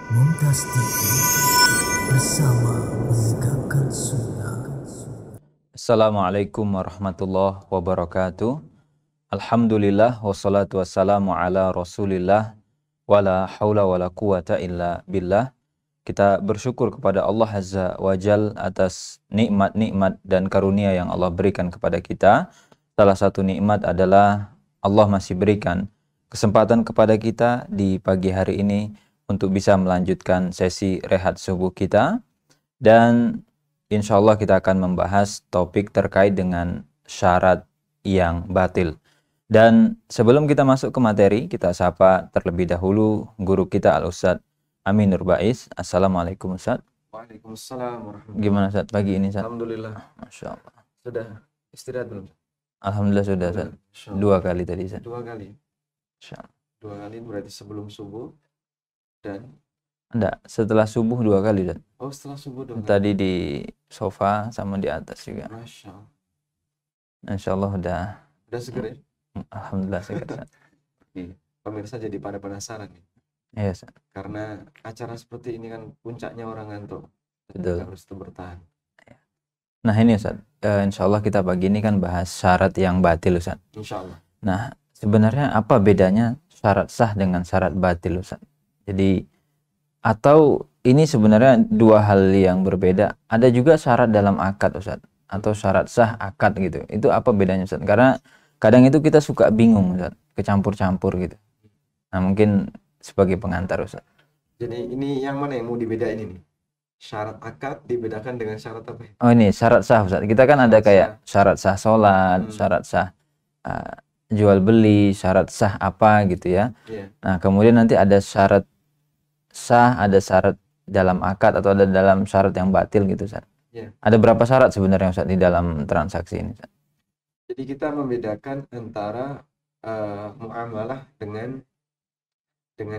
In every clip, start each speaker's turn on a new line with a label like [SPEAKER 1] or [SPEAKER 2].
[SPEAKER 1] Mumtaz TV bersama menegakkan sunnah.
[SPEAKER 2] Assalamualaikum warahmatullahi wabarakatuh. Alhamdulillah wassalatu wassalamu ala rasulillah wala haula wala quwata illa billah. Kita bersyukur kepada Allah Azza wa Jal atas nikmat-nikmat dan karunia yang Allah berikan kepada kita. Salah satu nikmat adalah Allah masih berikan kesempatan kepada kita di pagi hari ini untuk bisa melanjutkan sesi rehat subuh kita. Dan insya Allah kita akan membahas topik terkait dengan syarat yang batil. Dan sebelum kita masuk ke materi, kita sapa terlebih dahulu guru kita Al-Ustadz Amin Nur Baiz. Assalamualaikum Ustadz.
[SPEAKER 3] Waalaikumsalam warahmatullahi
[SPEAKER 2] Gimana Ustadz pagi ini Ustadz?
[SPEAKER 3] Alhamdulillah.
[SPEAKER 2] Masya Allah.
[SPEAKER 3] Sudah istirahat belum?
[SPEAKER 2] Alhamdulillah sudah Ustadz.
[SPEAKER 3] Insya Allah.
[SPEAKER 2] 2 kali tadi Ustadz.
[SPEAKER 3] 2 kali.
[SPEAKER 2] Masya Allah.
[SPEAKER 3] 2 kali berarti sebelum subuh dan
[SPEAKER 2] Enggak, setelah subuh 2 kali Ustadz.
[SPEAKER 3] setelah subuh 2 kali.
[SPEAKER 2] Tadi di sofa sama di atas juga.
[SPEAKER 3] Masya Allah.
[SPEAKER 2] Insya Allah udah.
[SPEAKER 3] Udah seger ya?
[SPEAKER 2] Alhamdulillah segar Ustadz.
[SPEAKER 3] Pemirsa jadi pada penasaran nih.
[SPEAKER 2] Iya Ustadz.
[SPEAKER 3] Karena acara seperti ini kan puncaknya orang ngantuk.
[SPEAKER 2] Betul.
[SPEAKER 3] Harus tetap bertahan.
[SPEAKER 2] Nah ini Ustadz, insya Allah kita pagi ini kan bahas syarat yang batil Ustadz.
[SPEAKER 3] Insya Allah.
[SPEAKER 2] Nah sebenarnya apa bedanya syarat sah dengan syarat batil Ustadz? Jadi atau ini sebenarnya 2 hal yang berbeda. Ada juga syarat dalam akad Ustadz, atau syarat sah akad gitu. Itu apa bedanya Ustadz? Karena kadang itu kita suka bingung Ustadz, kecampur-campur gitu. Nah mungkin sebagai pengantar Ustadz.
[SPEAKER 3] Jadi ini yang mana yang mau dibedain ini? Syarat akad dibedakan dengan syarat apa ya?
[SPEAKER 2] Oh ini syarat sah Ustadz. Kita kan ada
[SPEAKER 3] Syarat
[SPEAKER 2] kayak syarat sah sholat, syarat sah jual beli, syarat sah apa gitu ya.
[SPEAKER 3] Iya.
[SPEAKER 2] Nah kemudian nanti ada syarat sah, ada syarat dalam akad atau ada dalam syarat yang batil gitu Ustadz.
[SPEAKER 3] Iya.
[SPEAKER 2] Ada berapa syarat sebenarnya Ustadz di dalam transaksi ini Ustadz?
[SPEAKER 3] Jadi kita membedakan antara muamalah dengan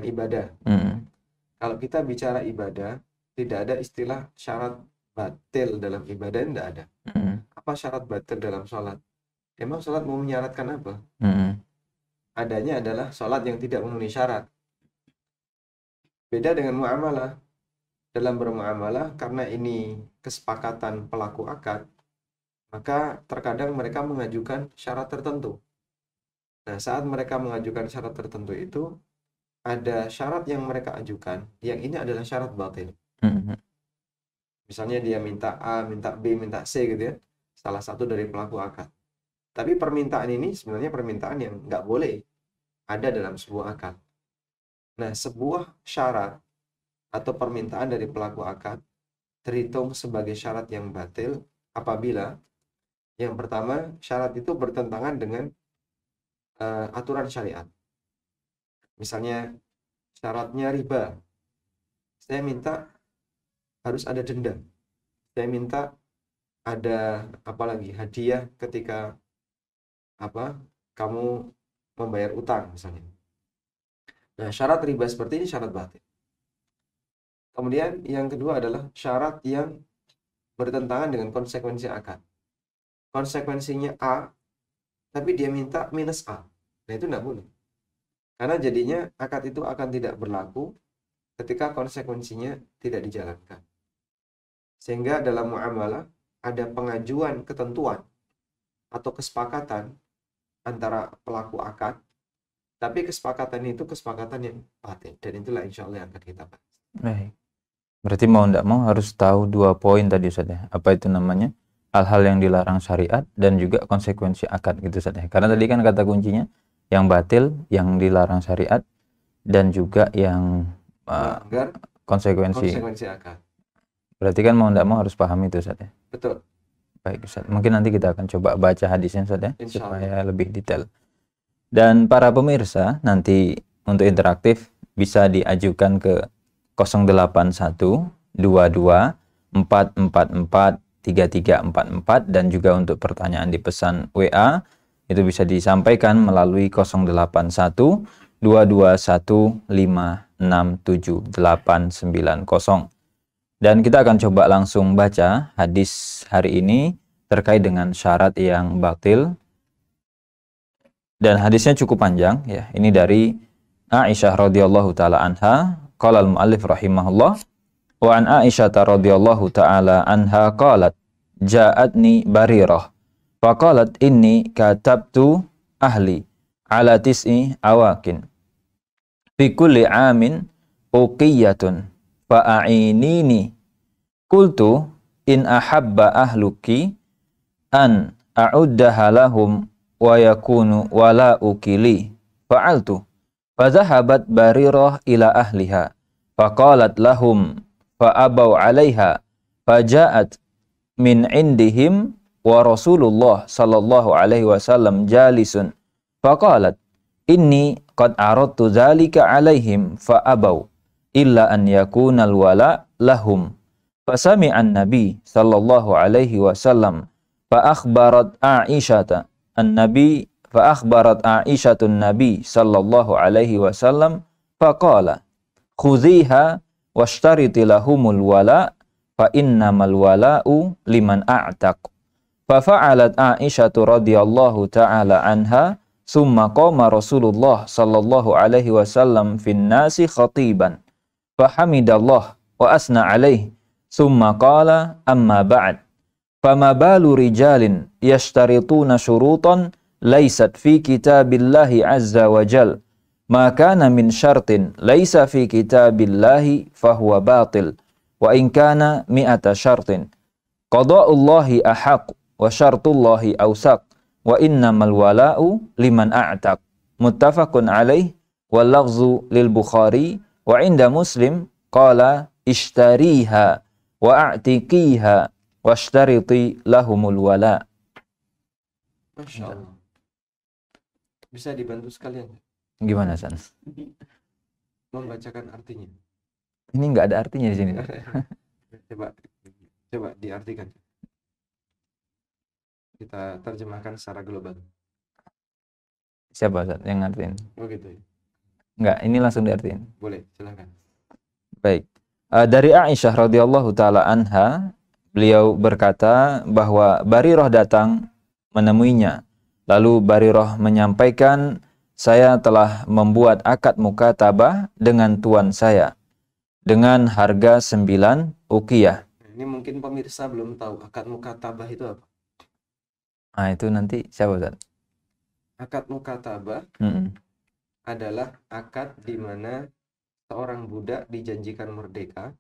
[SPEAKER 3] ibadah. Kalau kita bicara ibadah, tidak ada istilah syarat batil dalam ibadah, tidak ada. Apa syarat batil dalam sholat? Emang sholat mau menyaratkan apa? Adanya adalah sholat yang tidak memenuhi syarat. Beda dengan muamalah. Dalam bermuamalah, karena ini kesepakatan pelaku akad, maka terkadang mereka mengajukan syarat tertentu. Nah, saat mereka mengajukan syarat tertentu itu, ada syarat yang mereka ajukan, yang ini adalah syarat batil. Misalnya dia minta A, minta B, minta C gitu ya. Salah satu dari pelaku akad. Tapi permintaan ini sebenarnya permintaan yang nggak boleh ada dalam sebuah akad. Nah, sebuah syarat atau permintaan dari pelaku akad terhitung sebagai syarat yang batil apabila yang pertama, syarat itu bertentangan dengan aturan syariat. Misalnya syaratnya riba. Saya minta harus ada denda. Saya minta ada apalagi hadiah ketika kamu membayar utang misalnya. Nah, syarat riba seperti ini syarat batil. Kemudian yang kedua adalah syarat yang bertentangan dengan konsekuensi akad. Konsekuensinya A, tapi dia minta minus A. Nah, itu tidak boleh. Karena jadinya akad itu akan tidak berlaku ketika konsekuensinya tidak dijalankan. Sehingga dalam muamalah ada pengajuan ketentuan atau kesepakatan antara pelaku akad, tapi kesepakatan itu kesepakatan yang batil. Dan itulah insya Allah yang akan kita bahas.
[SPEAKER 2] Baik. Berarti mau tidak mau harus tahu 2 poin tadi Ustadz ya. Apa itu namanya? Hal-hal yang dilarang syariat dan juga konsekuensi akad gitu Ustadz ya. Karena tadi kan kata kuncinya yang batil, yang dilarang syariat, dan juga yang konsekuensi
[SPEAKER 3] akad.
[SPEAKER 2] Berarti kan mau tidak mau harus paham itu Ustadz ya.
[SPEAKER 3] Betul.
[SPEAKER 2] Baik Ustadz. Mungkin nanti kita akan coba baca hadisnya Ustadz ya,
[SPEAKER 3] Insya
[SPEAKER 2] supaya lebih detail. Dan para pemirsa nanti untuk interaktif bisa diajukan ke 081 22 444 3344 dan juga untuk pertanyaan di pesan WA itu bisa disampaikan melalui 081 221 567 890. Dan kita akan coba langsung baca hadis hari ini terkait dengan syarat yang batil. Dan hadisnya cukup panjang ya. Ini dari Aisyah radhiyallahu taala anha Qala al-muallif rahimahullah wa an Aisyah radhiyallahu ta'ala anha qalat ja'atni Barirah faqalat inni katabtu ahli ala tis'i awakin fi kulli amin uqiyatun fa'inini qultu in ahabba ahluki an a'uddaha lahum wa yakunu wala ukili fa'altu fadhahabat Barirah ila ahliha faqalat lahum fa'abaw 'alaiha faja'at min indihim wa Rasulullah sallallahu alaihi wasallam jalisun faqalat inni qad aradtu dzalika 'alaihim fa'abaw illa an yakuna al-wala lahum fasami'an nabi sallallahu alaihi wasallam فأخبرت عائشة النبي صلى الله عليه وسلم فقال خذيها واشترطي لهم الولاء فإنما الولاء لمن أعتق ففعلت عائشة رضي الله تعالى عنها ثم قام رسول الله صلى الله عليه وسلم في الناس خطيبا فحمد الله وأثنى عليه ثم قال أما بعد فما بال رجال يشترطون شروطا ليست في كتاب الله عز وجل ما كان من شرط ليس في كتاب الله فهو باطل وإن كان 100 شرط قضاء الله أحق وشرط الله أوثق وإنما الولاء لمن أعتق متفق عليه واللفظ للبخاري وعند مسلم قال اشتريها وأعتقيها washtariti lahumul wala.
[SPEAKER 3] Masya Allah. Bisa dibantu sekalian?
[SPEAKER 2] Gimana, San?
[SPEAKER 3] Membacakan artinya.
[SPEAKER 2] Ini nggak ada artinya di sini.
[SPEAKER 3] Coba diartikan. Kita terjemahkan secara global.
[SPEAKER 2] Siapa, San, yang ngartiin?
[SPEAKER 3] Oh gitu ya?
[SPEAKER 2] Nggak, ini langsung diartiin.
[SPEAKER 3] Boleh, silakan.
[SPEAKER 2] Baik. Dari Aisyah radhiyallahu taala anha, beliau berkata bahwa Barirah datang menemuinya. Lalu Barirah menyampaikan, saya telah membuat akad mukatabah dengan tuan saya dengan harga 9 uqiyah.
[SPEAKER 3] Ini mungkin pemirsa belum tahu akad mukatabah itu apa.
[SPEAKER 2] Nah, itu nanti siapa, Ustaz?
[SPEAKER 3] Akad mukatabah adalah akad di mana seorang budak dijanjikan merdeka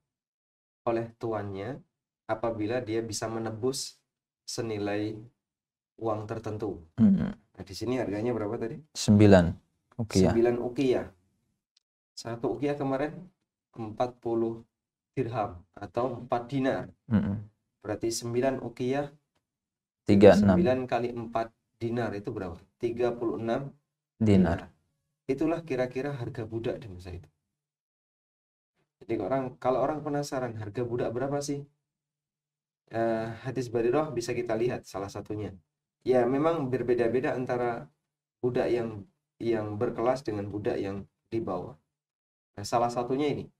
[SPEAKER 3] oleh tuannya apabila dia bisa menebus senilai uang tertentu. Nah, di sini harganya berapa tadi?
[SPEAKER 2] 9 uqiyah.
[SPEAKER 3] 9 uqiyah. 1 uqiyah kemarin 40 dirham atau 4 dinar. Berarti 9 uqiyah 9 kali 4 dinar itu berapa? 36 dinar. Itulah kira-kira harga budak di masa itu. Jadi kalau orang penasaran harga budak berapa sih? Hadis Barirah bisa kita lihat salah satunya. Ya memang berbeda-beda antara budak yang berkelas dengan budak yang di bawah. Nah, salah satunya ini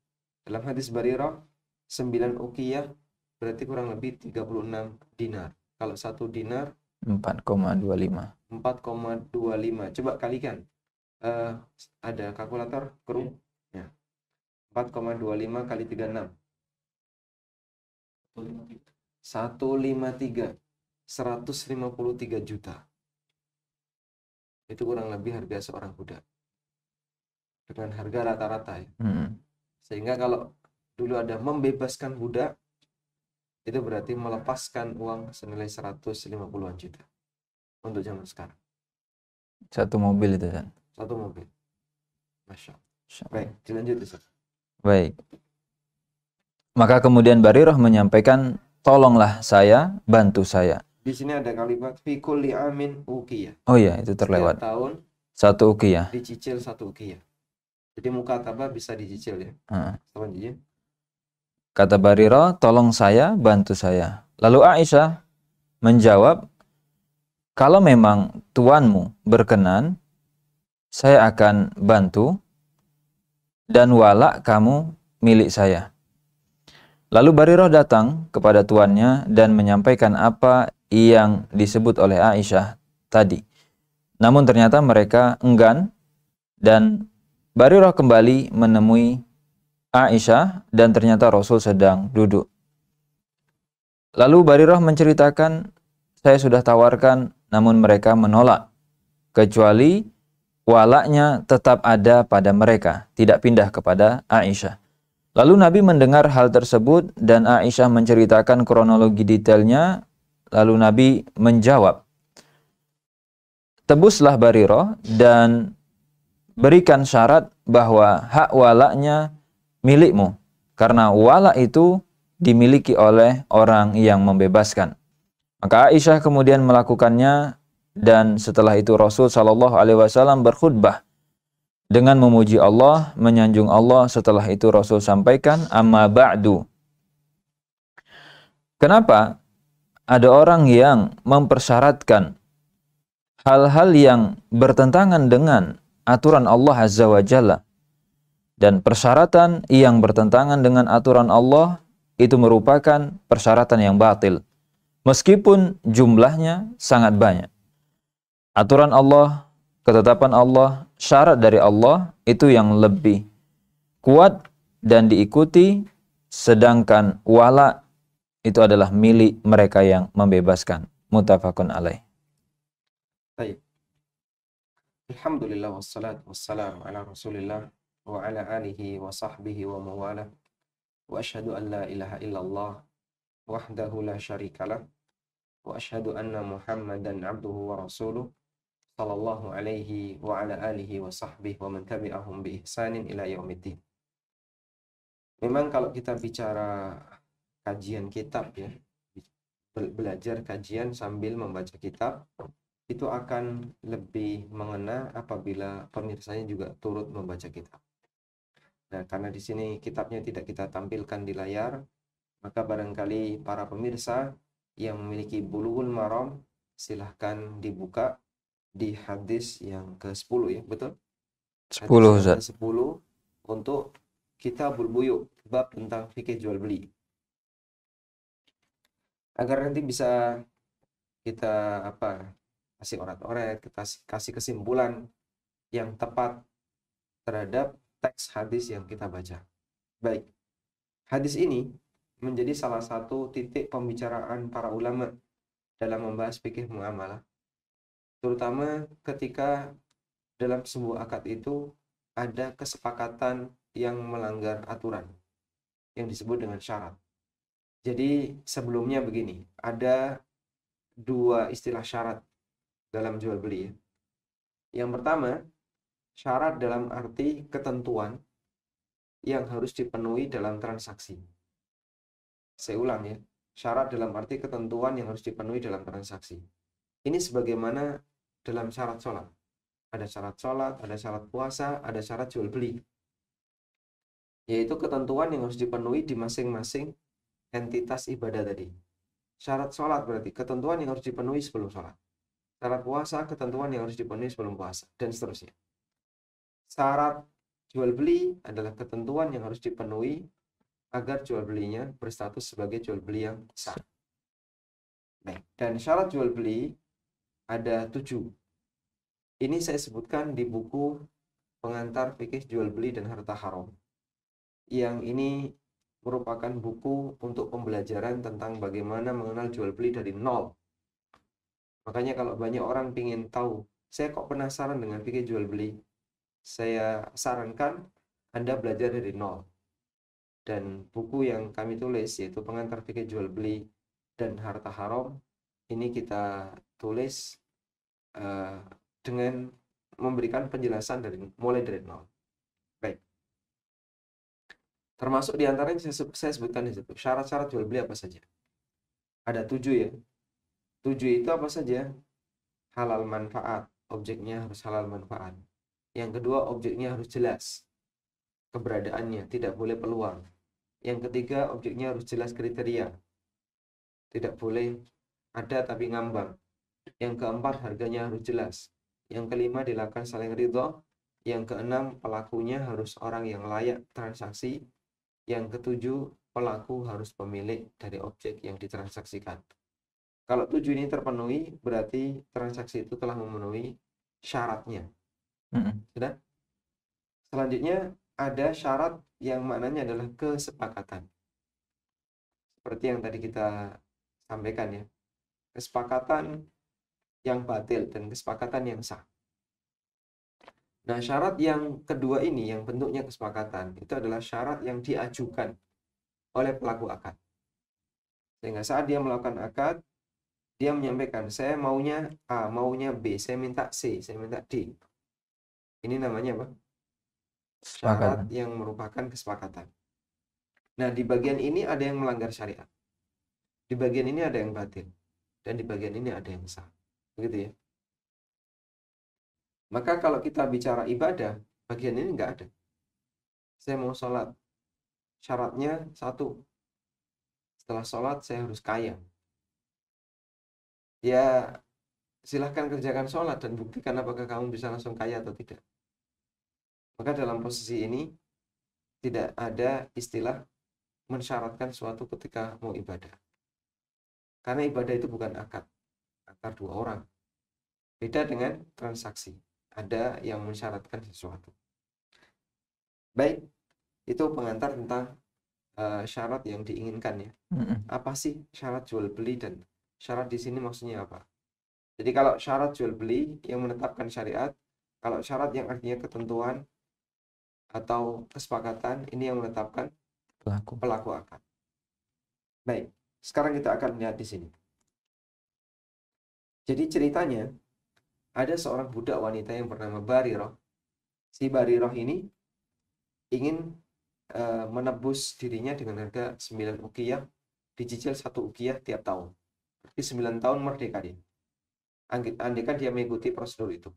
[SPEAKER 3] dalam hadis Barirah 9 uqiyah berarti kurang lebih 36 dinar. Kalau 1 dinar
[SPEAKER 2] 4,25.
[SPEAKER 3] 4,25. Coba kalikan. Ada kalkulator kru? Ya. 4,25 kali 36. 153 juta. Itu kurang lebih harga seorang budak dengan harga rata-rata ya. Sehingga kalau dulu ada membebaskan budak, itu berarti melepaskan uang senilai 150-an juta untuk zaman sekarang.
[SPEAKER 2] Satu mobil itu, kan?
[SPEAKER 3] Satu mobil. Masya Allah. Baik, dilanjut Ustaz.
[SPEAKER 2] Baik. Maka kemudian Barirah menyampaikan, tolonglah saya, bantu saya.
[SPEAKER 3] Di sini ada kalimat fi kulli amin uqiyah.
[SPEAKER 2] Oh iya, itu terlewat.
[SPEAKER 3] Setiap tahun
[SPEAKER 2] 1 uqiyah.
[SPEAKER 3] dicicil 1 uqiyah. Jadi mukatabah bisa dicicil ya. Sama cicil.
[SPEAKER 2] Kata Barirah, tolong saya, bantu saya. Lalu Aisyah menjawab, kalau memang tuanmu berkenan, saya akan bantu dan wala kamu milik saya. Lalu Barirah datang kepada tuannya dan menyampaikan apa yang disebut oleh Aisyah tadi. Namun ternyata mereka enggan dan Barirah kembali menemui Aisyah dan ternyata Rasul sedang duduk. Lalu Barirah menceritakan, saya sudah tawarkan namun mereka menolak, kecuali walaknya tetap ada pada mereka, tidak pindah kepada Aisyah. Lalu Nabi mendengar hal tersebut dan Aisyah menceritakan kronologi detailnya. Lalu Nabi menjawab, tebuslah Barirah dan berikan syarat bahwa hak walaknya milikmu, karena walak itu dimiliki oleh orang yang membebaskan. Maka Aisyah kemudian melakukannya, dan setelah itu Rasul Shallallahu Alaihi Wasallam berkhutbah dengan memuji Allah, menyanjung Allah. Setelah itu Rasul sampaikan, amma ba'du. Kenapa ada orang yang mempersyaratkan hal-hal yang bertentangan dengan aturan Allah Azza wa Jalla, dan persyaratan yang bertentangan dengan aturan Allah itu merupakan persyaratan yang batil, meskipun jumlahnya sangat banyak. Aturan Allah, ketetapan Allah, syarat dari Allah itu yang lebih kuat dan diikuti, sedangkan wala itu adalah milik mereka yang membebaskan. Muttafaqun alaih.
[SPEAKER 3] Baik. Alhamdulillah wassalatu wassalamu ala Rasulillah wa ala alihi wa sahbihi wa mawalah. Wa asyhadu an la ilaha illallah wahdahu la syarikalah wa asyhadu anna Muhammadan abduhu wa rasuluh sallallahu alaihi wa ala alihi wa sahbihi wa man tabi'ahum bi ihsanin ila yaumiddin. Memang kalau kita bicara kajian kitab ya, belajar kajian sambil membaca kitab, itu akan lebih mengena apabila pemirsanya juga turut membaca kitab. Nah, karena di sini kitabnya tidak kita tampilkan di layar, maka barangkali para pemirsa yang memiliki Bulughul Maram silahkan dibuka di hadis yang ke-10 ya, betul?
[SPEAKER 2] 10
[SPEAKER 3] Hadis
[SPEAKER 2] Ustaz.
[SPEAKER 3] yang ke-10 untuk Kitabul Buyu, bab tentang fikih jual beli. Agar nanti bisa kita kasih orat-oret, kasih kesimpulan yang tepat terhadap teks hadis yang kita baca. Baik. Hadis ini menjadi salah satu titik pembicaraan para ulama dalam membahas fikih muamalah. Terutama ketika dalam sebuah akad itu ada kesepakatan yang melanggar aturan yang disebut dengan syarat. Jadi sebelumnya begini, ada dua istilah syarat dalam jual beli. Yang pertama, syarat dalam arti ketentuan yang harus dipenuhi dalam transaksi. Saya ulang ya, syarat dalam arti ketentuan yang harus dipenuhi dalam transaksi. Ini sebagaimana dalam syarat sholat. Ada syarat sholat, ada syarat puasa, ada syarat jual beli. Yaitu ketentuan yang harus dipenuhi di masing-masing entitas ibadah tadi. Syarat sholat berarti ketentuan yang harus dipenuhi sebelum sholat. Syarat puasa, ketentuan yang harus dipenuhi sebelum puasa, dan seterusnya. Syarat jual beli adalah ketentuan yang harus dipenuhi agar jual belinya berstatus sebagai jual beli yang sah. Baik. Dan syarat jual beli ada 7. Ini saya sebutkan di buku Pengantar Fikih Jual Beli dan Harta Haram. Yang ini merupakan buku untuk pembelajaran tentang bagaimana mengenal jual beli dari nol. Makanya kalau banyak orang ingin tahu, saya kok penasaran dengan fikih jual beli, saya sarankan Anda belajar dari nol. Dan buku yang kami tulis, yaitu Pengantar Fikih Jual Beli dan Harta Haram, ini kita tulis dengan memberikan penjelasan mulai dari nol. Baik. Termasuk diantaranya saya sebutkan di situ. Syarat-syarat jual beli apa saja? Ada 7 ya. 7 itu apa saja? Halal manfaat. Objeknya harus halal manfaat. Yang kedua, objeknya harus jelas keberadaannya, tidak boleh peluang. Yang ketiga, objeknya harus jelas kriteria. Tidak boleh ada tapi ngambang. Yang keempat, harganya harus jelas. Yang kelima, dilakukan saling ridho. Yang keenam, pelakunya harus orang yang layak transaksi. Yang ketujuh, pelaku harus pemilik dari objek yang ditransaksikan. Kalau 7 ini terpenuhi, berarti transaksi itu telah memenuhi syaratnya. Sudah? Selanjutnya ada syarat yang maknanya adalah kesepakatan. Seperti yang tadi kita sampaikan ya. Kesepakatan yang batil dan kesepakatan yang sah. Nah, syarat yang kedua ini yang bentuknya kesepakatan itu adalah syarat yang diajukan oleh pelaku akad. Sehingga saat dia melakukan akad, dia menyampaikan, saya maunya A, maunya B, saya minta C, saya minta D. Ini namanya apa? Syarat
[SPEAKER 2] Kesepakatan.
[SPEAKER 3] yang merupakan kesepakatan. Nah, di bagian ini ada yang melanggar syariat. Di bagian ini ada yang batil. Dan di bagian ini ada yang sah. Begitu ya. Maka kalau kita bicara ibadah, bagian ini nggak ada. Saya mau sholat. Syaratnya satu. Setelah sholat, saya harus kaya. Ya, silahkan kerjakan sholat dan buktikan apakah kamu bisa langsung kaya atau tidak. Maka dalam posisi ini, tidak ada istilah mensyaratkan suatu ketika mau ibadah. Karena ibadah itu bukan akad antar dua orang. Beda dengan transaksi. Ada yang mensyaratkan sesuatu. Baik, itu pengantar tentang syarat yang diinginkan ya. Apa sih syarat jual beli dan syarat di sini maksudnya apa? Jadi kalau syarat jual beli yang menetapkan syariat, kalau syarat yang artinya ketentuan atau kesepakatan, ini yang menetapkan pelaku akad. Baik, sekarang kita akan lihat di sini. Jadi ceritanya ada seorang budak wanita yang bernama Bariroh. Si Bariroh ini ingin menebus dirinya dengan harga 9 uqiyah, dicicil 1 uqiyah tiap tahun. Berarti 9 tahun merdeka dia. Andaikan dia mengikuti prosedur itu.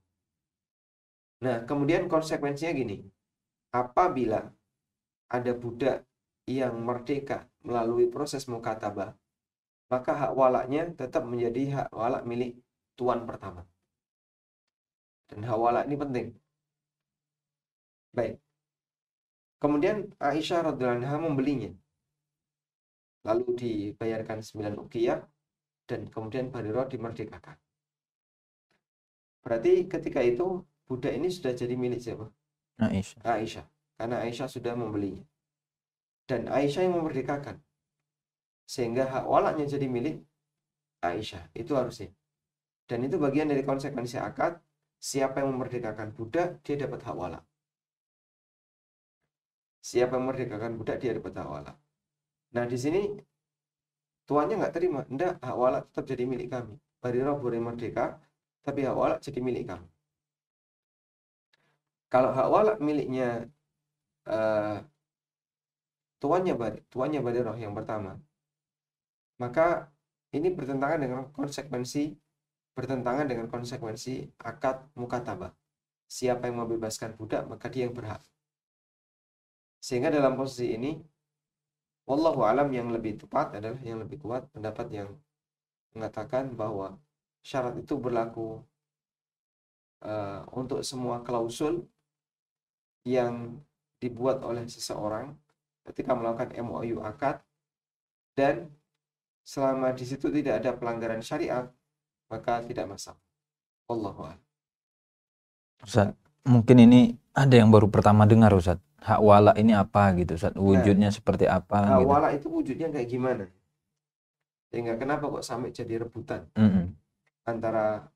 [SPEAKER 3] Nah, kemudian konsekuensinya gini. Apabila ada budak yang merdeka melalui proses mukatabah, maka hak walaknya tetap menjadi hak walak milik tuan pertama. Dan hak walak ini penting. Baik. Kemudian Aisyah radhiyallahu anha membelinya. Lalu dibayarkan 9 uqiyah dan kemudian Bariroh dimerdekakan. Berarti ketika itu budak ini sudah jadi milik siapa? Aisyah. Karena Aisyah sudah membelinya. Dan Aisyah yang memerdekakan. Sehingga hak walaknya jadi milik Aisyah. Itu harusnya. Dan itu bagian dari konsekuensi akad. Siapa yang memerdekakan budak, dia dapat hak walak. Siapa yang memerdekakan budak, dia dapat hak walak. Nah, di sini tuannya nggak terima. Nggak, hak walak tetap jadi milik kami. Bariroh boleh merdeka, tapi hak walak jadi milik kami. Kalau hak walak miliknya tuannya Bariroh yang pertama, maka ini bertentangan dengan konsekuensi akad mukatabah. Siapa yang membebaskan budak, maka dia yang berhak. Sehingga dalam posisi ini, wallahu alam, yang lebih tepat adalah yang lebih kuat pendapat yang mengatakan bahwa syarat itu berlaku untuk semua klausul yang dibuat oleh seseorang ketika melakukan MOU akad, dan selama di situ tidak ada pelanggaran syariat, maka tidak masalah. Wallahu a'lam.
[SPEAKER 2] Ustaz, mungkin ini ada yang baru pertama dengar Ustaz. Hak wala ini apa gitu Ustaz? Wujudnya seperti apa
[SPEAKER 3] Hak
[SPEAKER 2] gitu.
[SPEAKER 3] wala itu wujudnya kayak gimana? Sehingga kenapa kok sampai jadi rebutan antara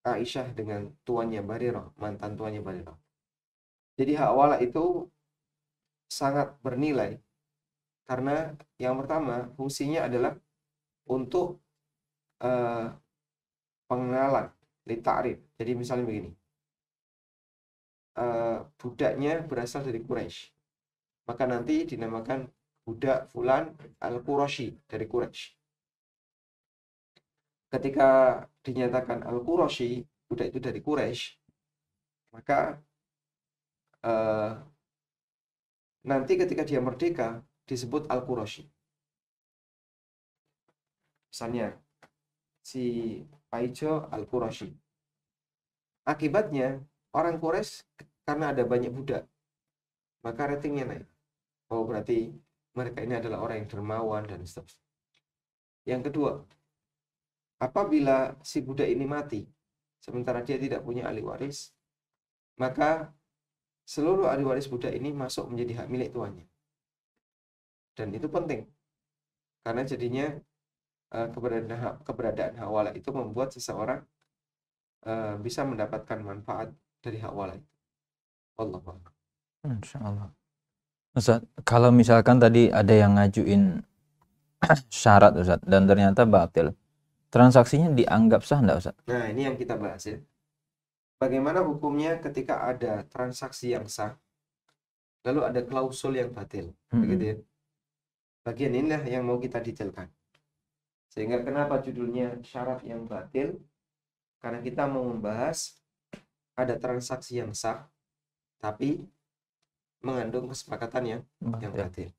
[SPEAKER 3] Aisyah dengan tuannya Bariroh, mantan tuannya Bariroh. Jadi hak wala itu sangat bernilai karena yang pertama fungsinya adalah untuk pengenalan, litarif. Jadi misalnya begini, budaknya berasal dari Quraisy, maka nanti dinamakan budak Fulan Al-Qurashi dari Quraisy. Ketika dinyatakan Al-Qurashi, budak itu dari Quraisy, maka nanti ketika dia merdeka disebut Al-Qurashi. Misalnya si Paijo Al-Qurashi. Akibatnya orang Quraisy karena ada banyak budak, maka ratingnya naik. Oh, berarti mereka ini adalah orang yang dermawan dan seterusnya. Yang kedua, apabila si budak ini mati sementara dia tidak punya ahli waris, maka seluruh ahli waris budak ini masuk menjadi hak milik tuannya. Dan itu penting, karena jadinya keberadaan hak wala itu membuat seseorang bisa mendapatkan manfaat dari hak wala itu. Wallahu a'lam.
[SPEAKER 2] Insya Allah. Ustaz, kalau misalkan tadi ada yang ngajuin syarat Ustaz, dan ternyata batil, transaksinya dianggap sah enggak Ustaz?
[SPEAKER 3] Nah, ini yang kita bahas ya. Bagaimana hukumnya ketika ada transaksi yang sah, lalu ada klausul yang batil, begitu ya. Bagian inilah yang mau kita detailkan. Sehingga kenapa judulnya syarat yang batil? Karena kita mau membahas ada transaksi yang sah, tapi mengandung kesepakatan yang batil.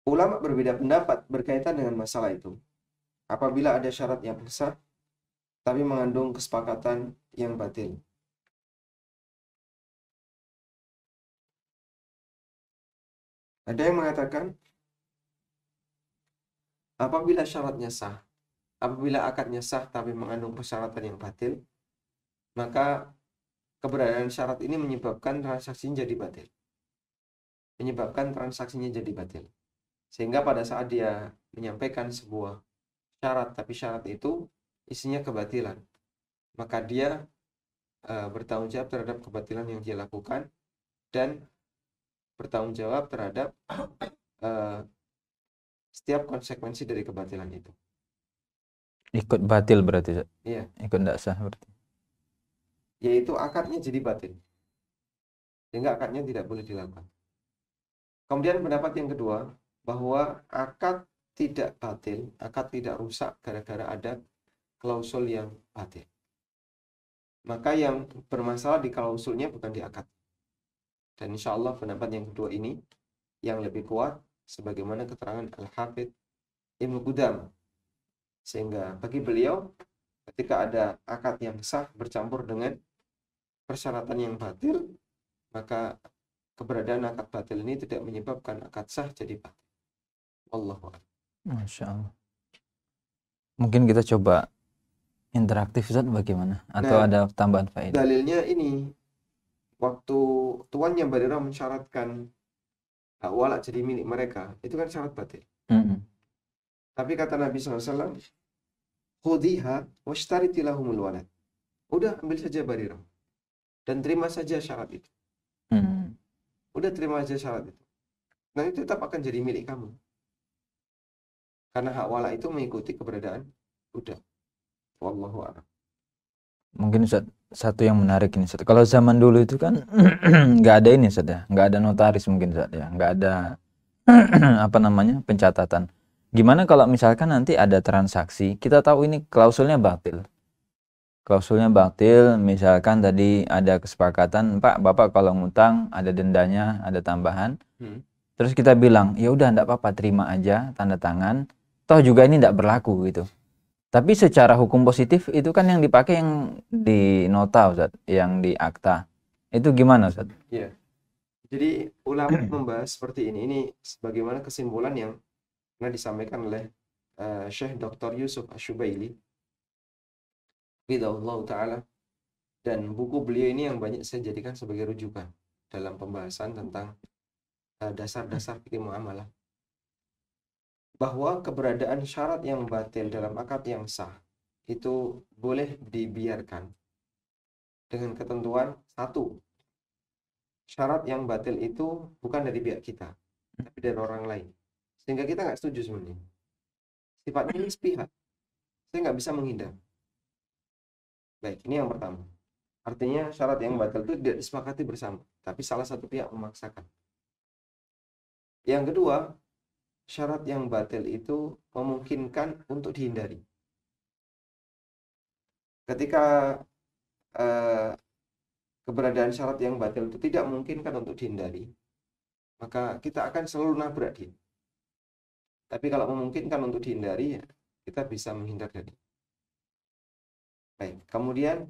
[SPEAKER 3] Ulama berbeda pendapat berkaitan dengan masalah itu. Apabila ada syarat yang sah, tapi mengandung kesepakatan yang batil. Ada yang mengatakan, apabila syaratnya sah, apabila akadnya sah tapi mengandung persyaratan yang batil, maka keberadaan syarat ini menyebabkan transaksinya jadi batil. Menyebabkan transaksinya jadi batil. Sehingga pada saat dia menyampaikan sebuah syarat, tapi syarat itu isinya kebatilan, maka dia bertanggung jawab terhadap kebatilan yang dia lakukan dan bertanggung jawab terhadap setiap konsekuensi dari kebatilan itu.
[SPEAKER 2] Ikut batil berarti?
[SPEAKER 3] Iya.
[SPEAKER 2] Ikut tidak sah berarti?
[SPEAKER 3] Yaitu akadnya jadi batil, sehingga akadnya tidak boleh dilakukan. Kemudian pendapat yang kedua, bahwa akad tidak batil, akad tidak rusak gara-gara ada klausul yang batil. Maka yang bermasalah di klausulnya bukan di akad. Dan insya Allah pendapat yang kedua ini yang lebih kuat, sebagaimana keterangan Al-Hafidz Ibnu Qudamah. Sehingga bagi beliau, ketika ada akad yang sah bercampur dengan persyaratan yang batil, maka keberadaan akad batil ini tidak menyebabkan akad sah jadi batil. Wallahu a'lam.
[SPEAKER 2] Masya Allah. Mungkin kita coba interaktif Ustaz, bagaimana? Atau ada tambahan faedah?
[SPEAKER 3] Dalilnya ini, waktu tuannya Barirah mensyaratkan hak wala jadi milik mereka, itu kan syarat batil. Tapi kata Nabi SAW, khudhiha washtariti lahumul walad. Udah ambil saja Barirah dan terima saja syarat itu. Udah terima saja syarat itu. Nanti tetap akan jadi milik kamu. Karena hak wala itu mengikuti keberadaan budak. Wallahu a'lam.
[SPEAKER 2] Mungkin Ustaz, satu yang menarik ini Ustaz. Kalau zaman dulu itu kan nggak ada ini Ustaz ya, nggak ada notaris mungkin Ustaz ya, nggak ada apa namanya pencatatan. Gimana kalau misalkan nanti ada transaksi, kita tahu ini klausulnya batil. Klausulnya batil, misalkan tadi ada kesepakatan, Pak, Bapak kalau ngutang ada dendanya, ada tambahan. Terus kita bilang, ya udah enggak apa-apa, terima aja, tanda tangan. Toh juga ini enggak berlaku gitu. Tapi secara hukum positif itu kan yang dipakai yang di nota Ustaz, yang di akta. Itu gimana Ustaz?
[SPEAKER 3] Iya. Jadi ulama membahas seperti ini. Ini sebagaimana kesimpulan yang pernah disampaikan oleh Syekh Dr. Yusuf Asy-Syubaili Ridhahullah Ta'ala. Dan buku beliau ini yang banyak saya jadikan sebagai rujukan dalam pembahasan tentang dasar-dasar fikih muamalah. Bahwa keberadaan syarat yang batil dalam akad yang sah itu boleh dibiarkan dengan ketentuan satu, syarat yang batil itu bukan dari pihak kita, tapi dari orang lain, sehingga kita nggak setuju sebenarnya. Sifatnya ini sepihak, saya nggak bisa menghindar. Baik, ini yang pertama. Artinya syarat yang batil itu tidak disepakati bersama, tapi salah satu pihak memaksakan. Yang kedua, syarat yang batil itu memungkinkan untuk dihindari. Ketika keberadaan syarat yang batil itu tidak memungkinkan untuk dihindari, maka kita akan selalu nabrak dia. Tapi kalau memungkinkan untuk dihindari, ya, kita bisa menghindar dari. Baik, kemudian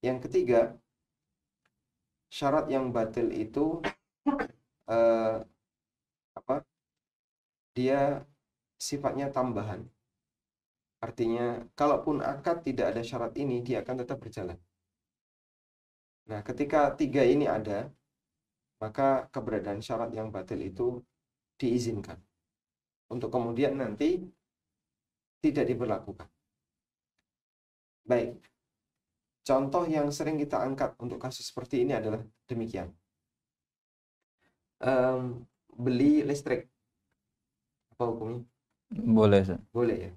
[SPEAKER 3] yang ketiga, syarat yang batil itu dia sifatnya tambahan. Artinya, kalaupun akad tidak ada syarat ini, dia akan tetap berjalan. Nah, ketika 3 ini ada, maka keberadaan syarat yang batil itu diizinkan untuk kemudian nanti tidak diberlakukan. Baik, contoh yang sering kita angkat untuk kasus seperti ini adalah demikian. Beli listrik, apa hukumnya?
[SPEAKER 2] Boleh.
[SPEAKER 3] Boleh ya.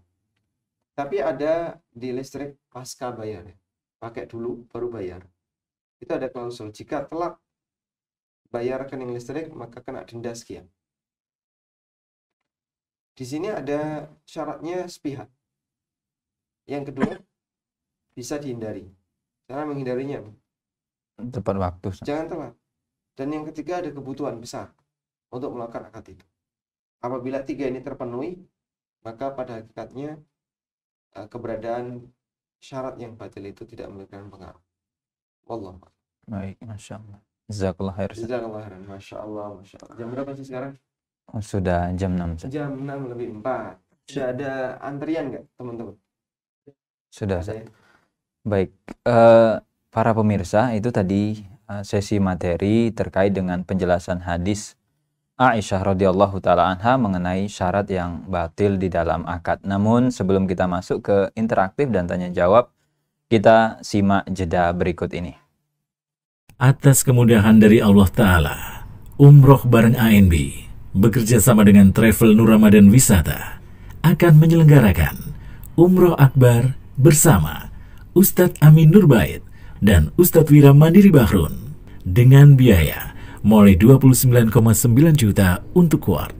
[SPEAKER 3] Tapi ada di listrik pasca bayar, pakai dulu baru bayar. Itu ada klausul, jika telat bayar rekening listrik maka kena denda sekian. Di sini ada syaratnya sepihak. Yang kedua, bisa dihindari. Cara menghindarinya,
[SPEAKER 2] Tepat waktu.
[SPEAKER 3] jangan telat. Dan yang ketiga, ada kebutuhan besar untuk melakukan akad itu. Apabila 3 ini terpenuhi, maka pada hakikatnya keberadaan syarat yang batil itu tidak memberikan pengaruh. Wallah.
[SPEAKER 2] Baik, Masya Allah. Jazakallah khair.
[SPEAKER 3] Jazakallah khairan. Masya Allah, Masya Allah. Jam berapa sih sekarang?
[SPEAKER 2] Sudah jam 6.
[SPEAKER 3] Jam 6 lebih 4. Sudah ada antrian nggak, teman-teman?
[SPEAKER 2] Sudah.
[SPEAKER 3] Ada ya?
[SPEAKER 2] Baik, para pemirsa, itu tadi sesi materi terkait dengan penjelasan hadis Aisyah radhiyallahu taala anha mengenai syarat yang batil di dalam akad. Namun sebelum kita masuk ke interaktif dan tanya jawab, kita simak jeda berikut ini.
[SPEAKER 4] Atas kemudahan dari Allah Ta'ala, Umroh bareng ANB bekerja sama dengan Travel Nur Ramadan Wisata akan menyelenggarakan Umroh Akbar bersama Ustadz Amin Nurbait dan Ustadz Wira Mandiri Bahrun dengan biaya mulai 29,9 juta untuk kuart.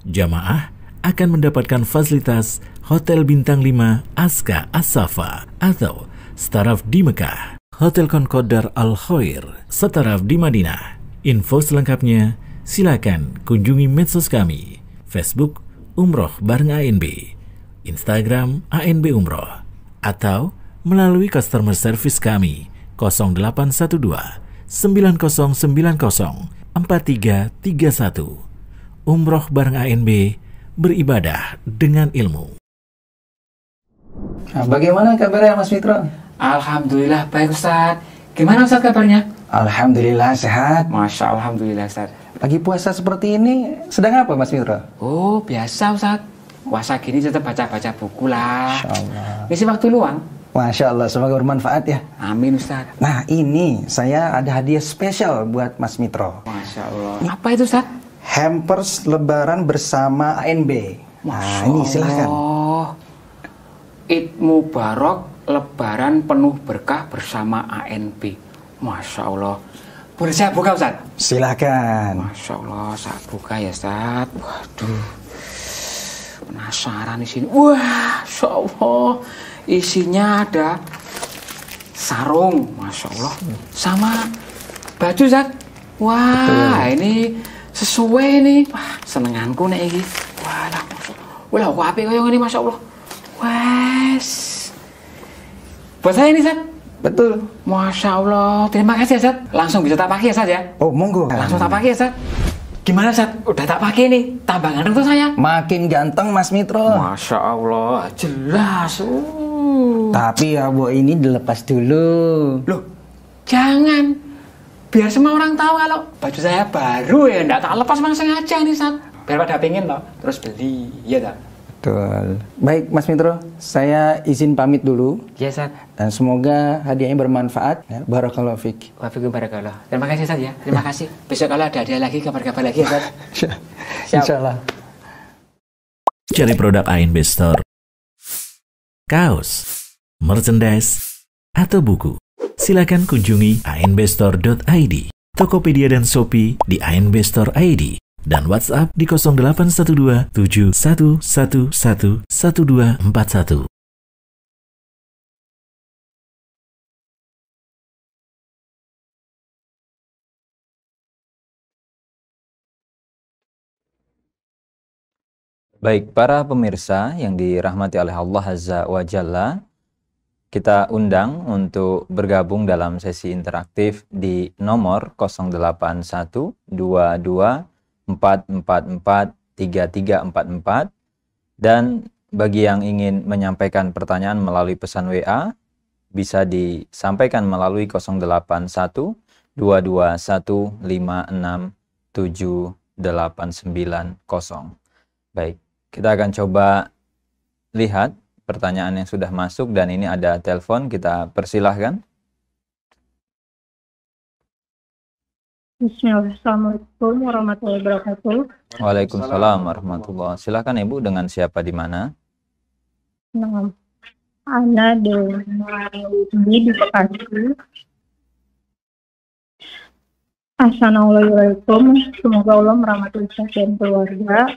[SPEAKER 4] Jamaah akan mendapatkan fasilitas Hotel Bintang 5 Aska As-Safa atau Staraf di Mekah, Hotel Concorder Al-Khair Staraf di Madinah. Info selengkapnya silakan kunjungi medsos kami, Facebook Umroh bareng ANB, Instagram ANB Umroh, atau melalui customer service kami 0812 9090 4331. Umroh bareng ANB, beribadah dengan ilmu.
[SPEAKER 5] Nah, bagaimana kabarnya Mas Mitro?
[SPEAKER 6] Alhamdulillah baik Ustaz. Gimana Ustaz kabarnya?
[SPEAKER 5] Alhamdulillah sehat.
[SPEAKER 6] Masya Allah, Alhamdulillah Ustaz.
[SPEAKER 5] Lagi puasa seperti ini sedang apa Mas Mitro?
[SPEAKER 6] Oh biasa Ustaz. Puasa gini tetap baca-baca buku lah.
[SPEAKER 5] Masya Allah.
[SPEAKER 6] Ngisi waktu luang.
[SPEAKER 5] Masya Allah, semoga bermanfaat ya.
[SPEAKER 6] Amin Ustaz.
[SPEAKER 5] Nah ini saya ada hadiah spesial buat Mas Mitro.
[SPEAKER 6] Masya Allah. Apa itu Ustaz?
[SPEAKER 5] Hampers lebaran bersama ANB. Nah ini silahkan.
[SPEAKER 6] Allah. Id Mubarak, lebaran penuh berkah bersama ANB. Masya Allah. Boleh saya buka Ustaz?
[SPEAKER 5] Silahkan.
[SPEAKER 6] Masya Allah, saya buka ya Ustaz. Waduh, penasaran di sini. Wah, Masya Allah, isinya ada sarung, Masya Allah, sama baju Ustaz. Wah, ini sesuai nih. Wah, senenganku nih ini. Wah, Masya Allah. Wah, kok apik kayak ini, Masya Allah. Wes, buat saya ini Ustaz.
[SPEAKER 5] Betul.
[SPEAKER 6] Masya Allah, terima kasih ya Ustaz. Langsung bisa tak pakai ya Ustaz ya?
[SPEAKER 5] Oh monggo.
[SPEAKER 6] Langsung tak pakai ya Ustaz. Gimana Ustaz? Udah tak pakai nih, tambah ganteng tuh saya.
[SPEAKER 5] Makin ganteng Mas Mitro.
[SPEAKER 6] Masya Allah, jelas.
[SPEAKER 5] Tapi ya bu ini dilepas dulu.
[SPEAKER 6] Loh, jangan. Biar semua orang tahu kalau baju saya baru ya, nggak tak lepas memang sengaja nih Ustaz. Biar pada pengen loh, terus beli, ya tak?
[SPEAKER 5] Betul. Baik Mas Mitro, saya izin pamit dulu.
[SPEAKER 6] Iya Ustaz.
[SPEAKER 5] Dan semoga hadiahnya bermanfaat. Ya, barakallahu fiik.
[SPEAKER 6] Wafikum barakallah. Terima kasih Ustaz ya. Terima kasih. Besok kalau ada hadiah lagi, kabar-kabar lagi ya Ustaz.
[SPEAKER 5] Insyaallah.
[SPEAKER 4] Cari produk ANB Store, kaos, merchandise, atau buku. Silakan kunjungi anbstore.id, Tokopedia dan Shopee di ANB Store ID, dan WhatsApp di 0812 7111 1241.
[SPEAKER 2] Baik, para pemirsa yang dirahmati oleh Allah Azza wa Jalla, kita undang untuk bergabung dalam sesi interaktif di nomor 0812-444-3344, dan bagi yang ingin menyampaikan pertanyaan melalui pesan WA bisa disampaikan melalui 081 221567890. Baik, kita akan coba lihat pertanyaan yang sudah masuk dan ini ada telepon, kita persilahkan.
[SPEAKER 7] Bismillah. Assalamualaikum warahmatullahi wabarakatuh.
[SPEAKER 2] Waalaikumsalam warahmatullahi. Silakan Ibu, dengan siapa di mana?
[SPEAKER 7] Nah, Ana dengan di Bekasi. Assalamualaikum. Semoga Allah merahmati Ustaz dan keluarga.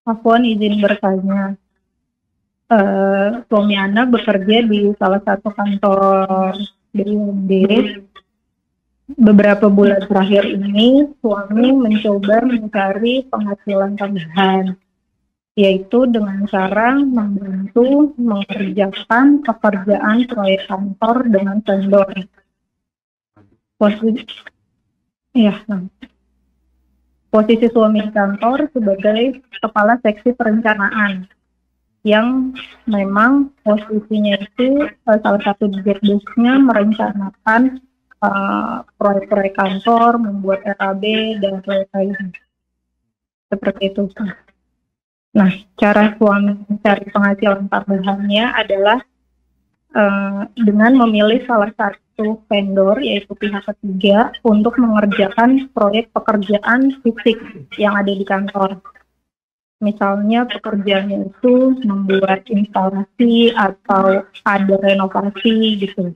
[SPEAKER 7] Afwan izin bertanya. Suami Ana bekerja di salah satu kantor BUMD. Beberapa bulan terakhir ini suami mencoba mencari penghasilan tambahan, yaitu dengan cara membantu mengerjakan pekerjaan proyek kantor dengan vendor. Posisi suami di kantor sebagai kepala seksi perencanaan, yang memang posisinya itu salah satu job-desknya merencanakan proyek-proyek kantor, membuat RAB dan lain-lain. Seperti itu. Nah, cara suami mencari penghasilan tambahannya adalah dengan memilih salah satu vendor, yaitu pihak ketiga, untuk mengerjakan proyek pekerjaan fisik yang ada di kantor. Misalnya pekerjaannya itu membuat instalasi atau ada renovasi gitu.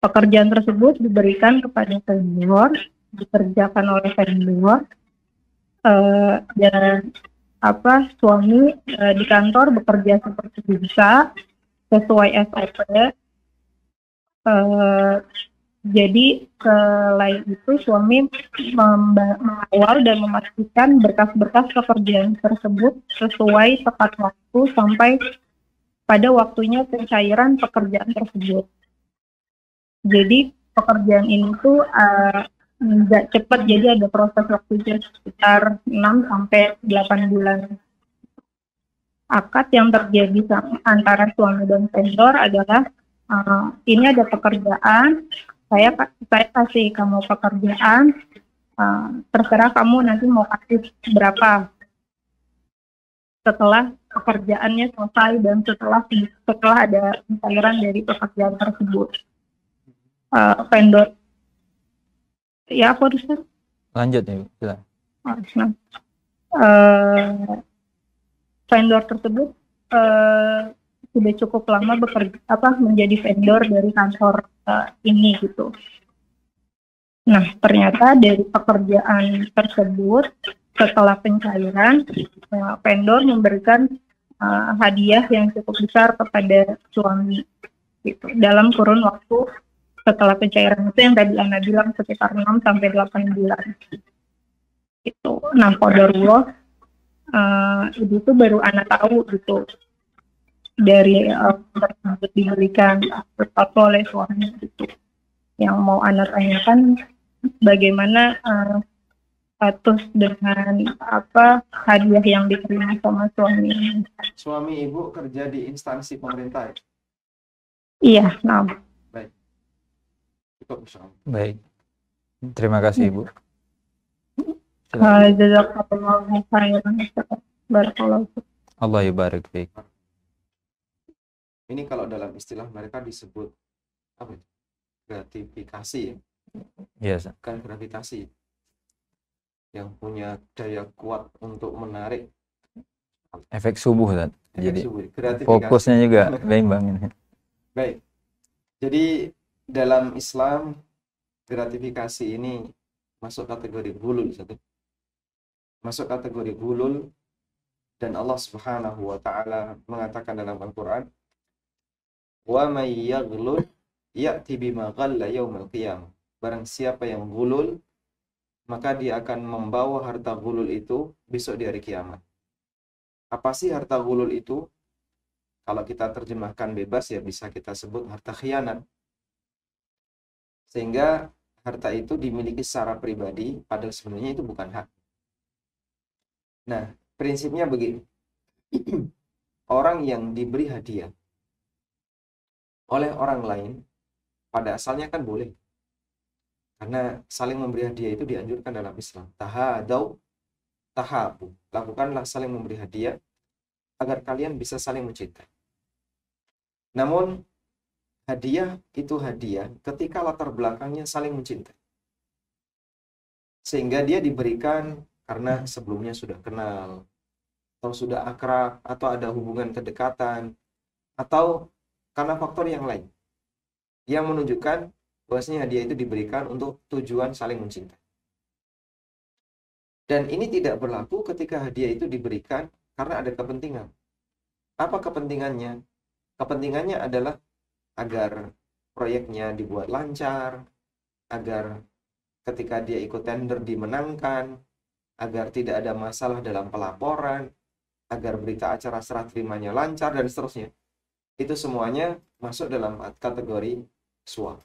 [SPEAKER 7] Pekerjaan tersebut diberikan kepada vendor, dikerjakan oleh vendor, dan suami di kantor bekerja seperti biasa sesuai SOP. Jadi selain itu suami mengawal dan memastikan berkas-berkas pekerjaan tersebut sesuai tepat waktu sampai pada waktunya pencairan pekerjaan tersebut. Jadi pekerjaan ini tuh nggak cepat, jadi ada proses waktunya sekitar 6 sampai 8 bulan. Akad yang terjadi antara suami dan vendor adalah ini ada pekerjaan, saya kasih kamu pekerjaan, terserah kamu nanti mau kasih berapa setelah pekerjaannya selesai dan setelah ada pencairan dari pekerjaan tersebut. Vendor, ya apa Ustaz?
[SPEAKER 2] Lanjut ya, silakan.
[SPEAKER 7] Vendor tersebut sudah cukup lama menjadi vendor dari kantor ini gitu. Nah, ternyata dari pekerjaan tersebut setelah pencairan, vendor memberikan hadiah yang cukup besar kepada suami gitu, dalam kurun waktu setelah pencairan itu yang tadi Ana bilang sekitar 6 sampai 8 bulan. Gitu. Nah, qadarullah itu baru Ana tahu gitu dari tersebut diberikan sesuatu oleh suami gitu. Yang mau Ana tanyakan bagaimana status dengan hadiah yang diterima sama suami.
[SPEAKER 3] Suami ibu kerja di instansi pemerintah ya?
[SPEAKER 7] Iya, nah.
[SPEAKER 3] Baik. Cukup,
[SPEAKER 2] baik. Terima kasih Ibu.
[SPEAKER 7] Jazakallahu khairan. Barakallahu.
[SPEAKER 2] Allah yubarik fiik.
[SPEAKER 3] Ini kalau dalam istilah mereka disebut apa itu? Gratifikasi ya?
[SPEAKER 2] Yes.
[SPEAKER 3] Bukan gravitasi. Yang punya daya kuat untuk menarik.
[SPEAKER 2] Efek subuh kan. Jadi
[SPEAKER 3] subuh.
[SPEAKER 2] fokusnya juga berimbang ini.
[SPEAKER 3] Baik. Jadi dalam Islam gratifikasi ini masuk kategori hulul satu. Masuk kategori hulul, dan Allah Subhanahu wa taala mengatakan dalam Al-Qur'an, "Wa may yaghlul ya'ti bima ghalla yaumil qiyamah." Barang siapa yang hulul, maka dia akan membawa harta hulul itu besok di hari kiamat. Apa sih harta hulul itu? Kalau kita terjemahkan bebas ya bisa kita sebut harta khianat. Sehingga harta itu dimiliki secara pribadi, padahal sebenarnya itu bukan hak. Nah, prinsipnya begini. orang yang diberi hadiah oleh orang lain pada asalnya kan boleh. Karena saling memberi hadiah itu dianjurkan dalam Islam. Tahadau tahabu. Lakukanlah saling memberi hadiah agar kalian bisa saling mencintai. Namun hadiah itu hadiah ketika latar belakangnya saling mencintai. Sehingga dia diberikan karena sebelumnya sudah kenal, atau sudah akrab, atau ada hubungan kedekatan, atau karena faktor yang lain yang menunjukkan bahwasanya hadiah itu diberikan untuk tujuan saling mencintai. Dan ini tidak berlaku ketika hadiah itu diberikan karena ada kepentingan. Apa kepentingannya? Kepentingannya adalah agar proyeknya dibuat lancar, agar ketika dia ikut tender dimenangkan, agar tidak ada masalah dalam pelaporan, agar berita acara serah terimanya lancar, dan seterusnya. Itu semuanya masuk dalam kategori suap.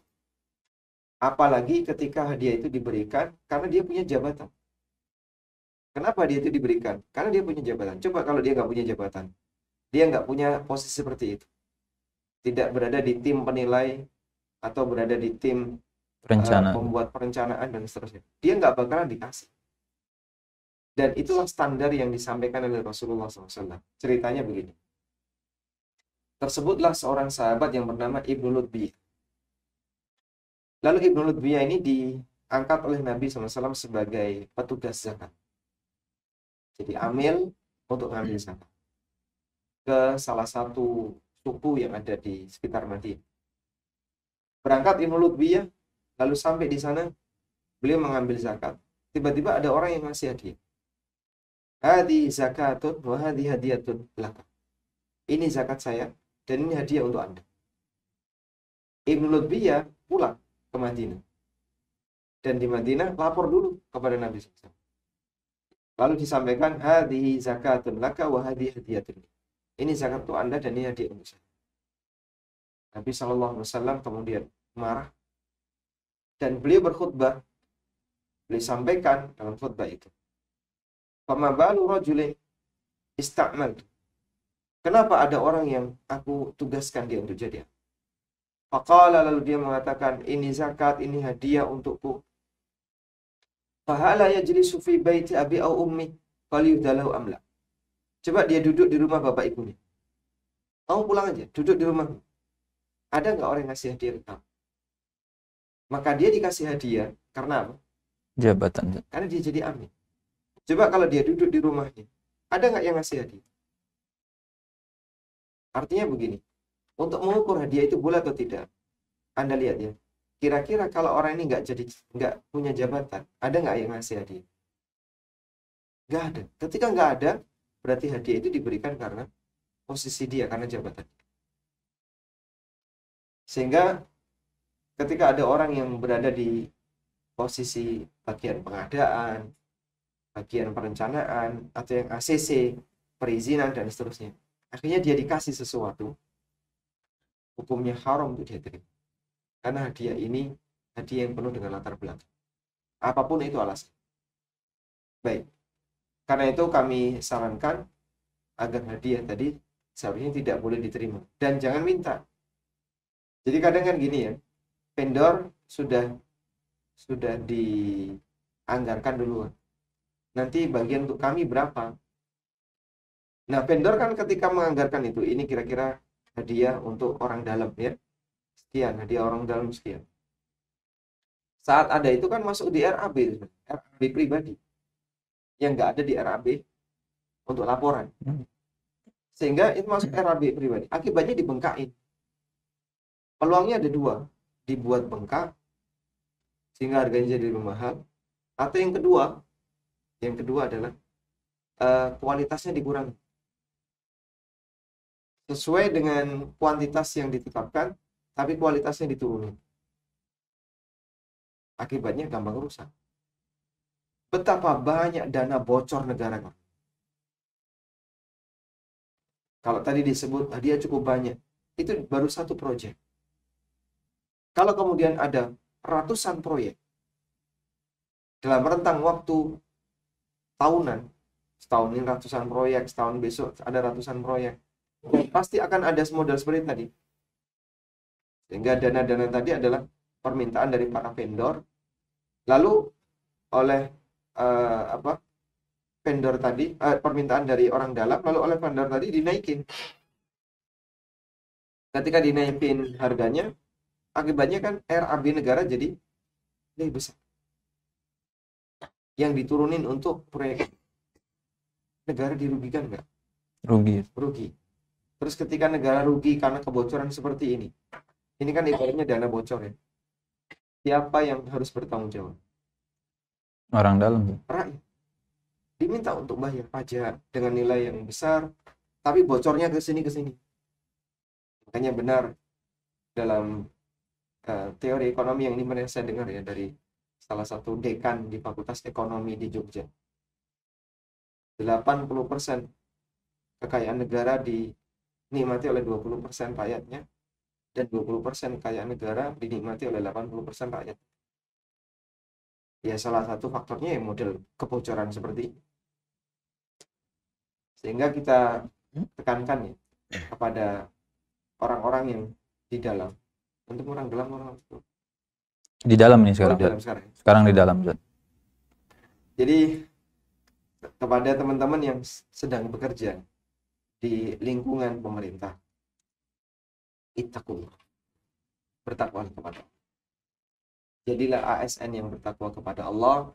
[SPEAKER 3] Apalagi ketika hadiah itu diberikan karena dia punya jabatan. Kenapa dia itu diberikan? Karena dia punya jabatan. Coba kalau dia nggak punya jabatan, dia nggak punya posisi seperti itu, tidak berada di tim penilai atau berada di tim pembuat perencanaan dan seterusnya, dia nggak bakalan dikasih. Dan itulah standar yang disampaikan oleh Rasulullah SAW. Ceritanya begini. Tersebutlah seorang sahabat yang bernama Ibnu Lutbiyah. Lalu Ibnu Lutbiyah ini diangkat oleh Nabi SAW sebagai petugas zakat. Jadi amil untuk ngambil zakat ke salah satu suku yang ada di sekitar Madinah. Berangkat Ibnu Lutbiyah, lalu sampai di sana beliau mengambil zakat. Tiba-tiba ada orang yang ngasih hadiah. Hadi zakatun wa hadi hadiyatun laka. Ini zakat saya dan ini hadiah untuk Anda. Ibnu Lutbiyah pulang ke Madinah. Dan di Madinah lapor dulu kepada Nabi SAW. Lalu disampaikan, hadihi zakatun laka wa hadihi hadiyatun. Ini zakat untuk Anda dan ini hadiah untuk saya. Nabi SAW kemudian marah. Dan beliau berkhutbah. Beliau sampaikan dalam khutbah itu. Fama balu rajulin ista'maltu. Kenapa ada orang yang aku tugaskan dia untuk jadi? Faqala, lalu dia mengatakan, ini zakat, ini hadiah untukku. Fahala yajlisu fi baiti abi au ummi falyudalahu amla. Coba dia duduk di rumah bapak ibunya. Kamu pulang aja, duduk di rumah. Ada nggak orang yang ngasih hadiah ke kamu? Maka dia dikasih hadiah karena apa?
[SPEAKER 2] Jabatan.
[SPEAKER 3] Karena dia jadi amin. Coba kalau dia duduk di rumahnya, ada nggak yang ngasih hadiah? Artinya begini, untuk mengukur hadiah itu boleh atau tidak, Anda lihat ya. Kira-kira kalau orang ini nggak punya jabatan, ada nggak yang ngasih hadiah? Nggak ada. Ketika nggak ada, berarti hadiah itu diberikan karena posisi dia, karena jabatan. Sehingga ketika ada orang yang berada di posisi bagian pengadaan, bagian perencanaan, atau yang ACC, perizinan, dan seterusnya, akhirnya dia dikasih sesuatu, hukumnya haram untuk dia terima. Karena hadiah ini hadiah yang penuh dengan latar belakang. Apapun itu alasan. Baik. Karena itu kami sarankan agar hadiah tadi seharusnya tidak boleh diterima. Dan jangan minta. Jadi kadang kan gini ya, vendor sudah dianggarkan duluan. Nanti bagian untuk kami berapa? Nah, vendor kan ketika menganggarkan itu, ini kira-kira hadiah untuk orang dalam ya. Sekian, hadiah orang dalam sekian. Saat ada itu kan masuk di RAB pribadi. Yang nggak ada di RAB untuk laporan. Sehingga itu masuk RAB pribadi. Akibatnya dibengkain. Peluangnya ada dua. Dibuat bengkak, sehingga harganya jadi lebih mahal. Atau yang kedua adalah kualitasnya dikurangi. Sesuai dengan kuantitas yang ditetapkan, tapi kualitasnya diturunin. Akibatnya gampang rusak. Betapa banyak dana bocor negara. Kalau tadi disebut hadiah cukup banyak, itu baru satu proyek. Kalau kemudian ada ratusan proyek dalam rentang waktu tahunan, setahun ini ratusan proyek, setahun besok ada ratusan proyek, Dan pasti akan ada modal seperti tadi. Sehingga dana-dana tadi adalah permintaan dari para vendor, lalu oleh vendor tadi, permintaan dari orang dalam, lalu oleh vendor tadi dinaikin. Ketika dinaikin harganya, akibatnya kan RAB negara jadi lebih besar. Yang diturunin untuk proyek negara dirugikan nggak? Rugi. Terus ketika negara rugi karena kebocoran seperti ini kan ibaratnya dana bocor ya. Siapa yang harus bertanggung jawab?
[SPEAKER 2] Orang dalam.
[SPEAKER 3] Rakyat. Diminta untuk bayar pajak dengan nilai yang besar, tapi bocornya ke sini. Makanya benar dalam teori ekonomi yang ini saya dengar ya dari salah satu dekan di Fakultas Ekonomi di Jogja. 80% kekayaan negara dinikmati oleh 20% rakyatnya, dan 20% kekayaan negara dinikmati oleh 80% rakyat. Ya salah satu faktornya yang model kebocoran seperti ini. Sehingga kita tekankan ya kepada orang-orang yang di dalam, untuk orang dalam
[SPEAKER 2] di dalam nih sekarang. Sekarang di dalam.
[SPEAKER 3] Jadi kepada teman-teman yang sedang bekerja di lingkungan pemerintah, ittaqullah, bertakwa kepada Allah. Jadilah ASN yang bertakwa kepada Allah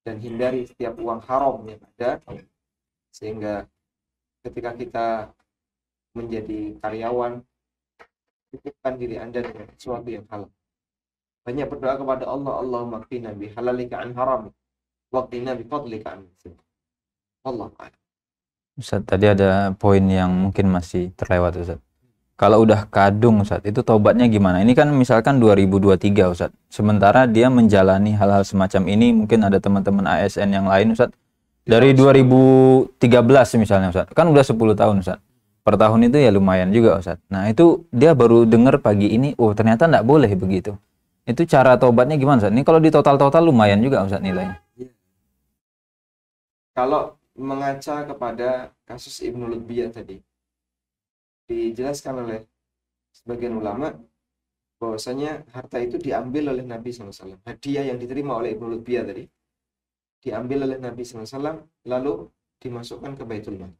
[SPEAKER 3] dan hindari setiap uang haram yang ada, sehingga ketika kita menjadi karyawan, cukupkan diri Anda dengan sesuatu yang halal. Banyak berdoa kepada Allah, Allahumma qina bi halalika an haram wa qina bi fadlika an sirk. Allah.
[SPEAKER 2] Ustaz, tadi ada poin yang mungkin masih terlewat Ustaz. Kalau udah kadung Ustaz, itu taubatnya gimana? Ini kan misalkan 2023 Ustaz. Sementara dia menjalani hal-hal semacam ini, mungkin ada teman-teman ASN yang lain Ustaz. Dari 2013 misalnya Ustaz. Kan udah 10 tahun Ustaz. Per tahun itu ya lumayan juga Ustaz. Nah itu dia baru dengar pagi ini, oh ternyata nggak boleh begitu. Itu cara taubatnya gimana Ustaz? Ini kalau di total-total lumayan juga Ustaz nilainya.
[SPEAKER 3] Kalau mengaca kepada kasus Ibnu Lutbiyah tadi, dijelaskan oleh sebagian ulama bahwasanya harta itu diambil oleh Nabi SAW. Hadiah yang diterima oleh Ibnu Lutbiyah tadi diambil oleh Nabi SAW lalu dimasukkan ke Baitul Mal.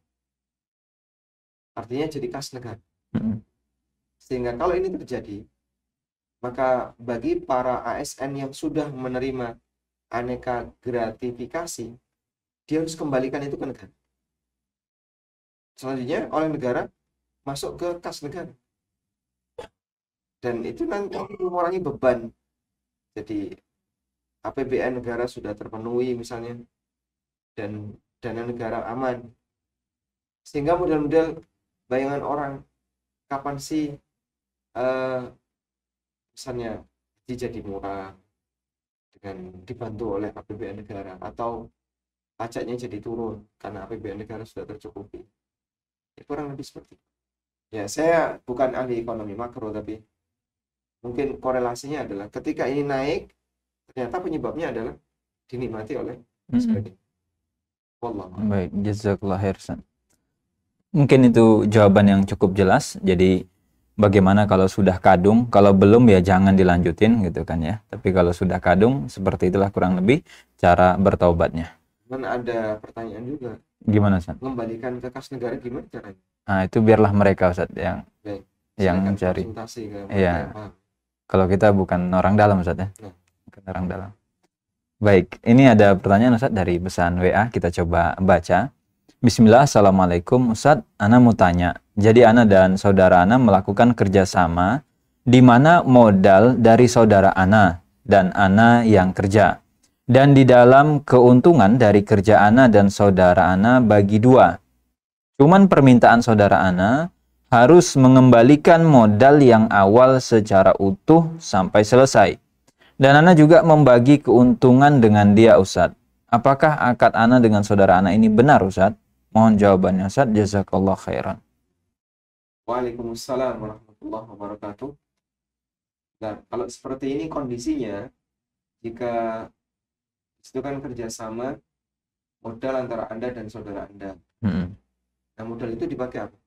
[SPEAKER 3] Artinya jadi kas negara. Sehingga kalau ini terjadi, maka bagi para ASN yang sudah menerima aneka gratifikasi, dia harus kembalikan itu ke negara. Selanjutnya oleh negara masuk ke kas negara. Dan itu nanti mengurangi beban. Jadi APBN negara sudah terpenuhi misalnya, dan dana negara aman. Sehingga model-model bayangan orang, kapan sih misalnya jadi murah dengan dibantu oleh APBN negara, atau pajaknya jadi turun karena APBN negara sudah tercukupi. Ya, kurang lebih seperti itu. Ya, saya bukan ahli ekonomi makro, tapi mungkin korelasinya adalah ketika ini naik, ternyata penyebabnya adalah dinikmati oleh sebagainya. Wallah.
[SPEAKER 2] Baik, jazakallah khairan. Mungkin itu jawaban yang cukup jelas. Jadi bagaimana kalau sudah kadung, kalau belum ya jangan dilanjutin gitu kan ya. Tapi kalau sudah kadung, seperti itulah kurang lebih cara bertaubatnya.
[SPEAKER 3] Dan ada pertanyaan juga.
[SPEAKER 2] Gimana Ustaz?
[SPEAKER 3] Mengembalikan ke kas negara gimana caranya?
[SPEAKER 2] Nah, itu biarlah mereka Ustaz yang mencari. Iya. Kalau kita bukan orang dalam Ustaz ya. Bukan orang dalam. Baik, ini ada pertanyaan Ustaz dari pesan WA, kita coba baca. Bismillah, Assalamualaikum Ustaz, Ana mau tanya. Jadi Ana dan saudara Ana melakukan kerjasama di mana modal dari saudara Ana dan Ana yang kerja. Dan di dalam keuntungan dari kerja Ana dan saudara Ana bagi dua. Cuman permintaan saudara Ana harus mengembalikan modal yang awal secara utuh sampai selesai. Dan Ana juga membagi keuntungan dengan dia Ustaz. Apakah akad Ana dengan saudara Ana ini benar Ustaz? Mohon jawabannya Ustaz. Jazakallah khairan.
[SPEAKER 3] Waalaikumsalam warahmatullahi wabarakatuh. Nah, kalau seperti ini kondisinya, jika itu kan kerjasama modal antara Anda dan saudara Anda. Nah, modal itu dipakai apa?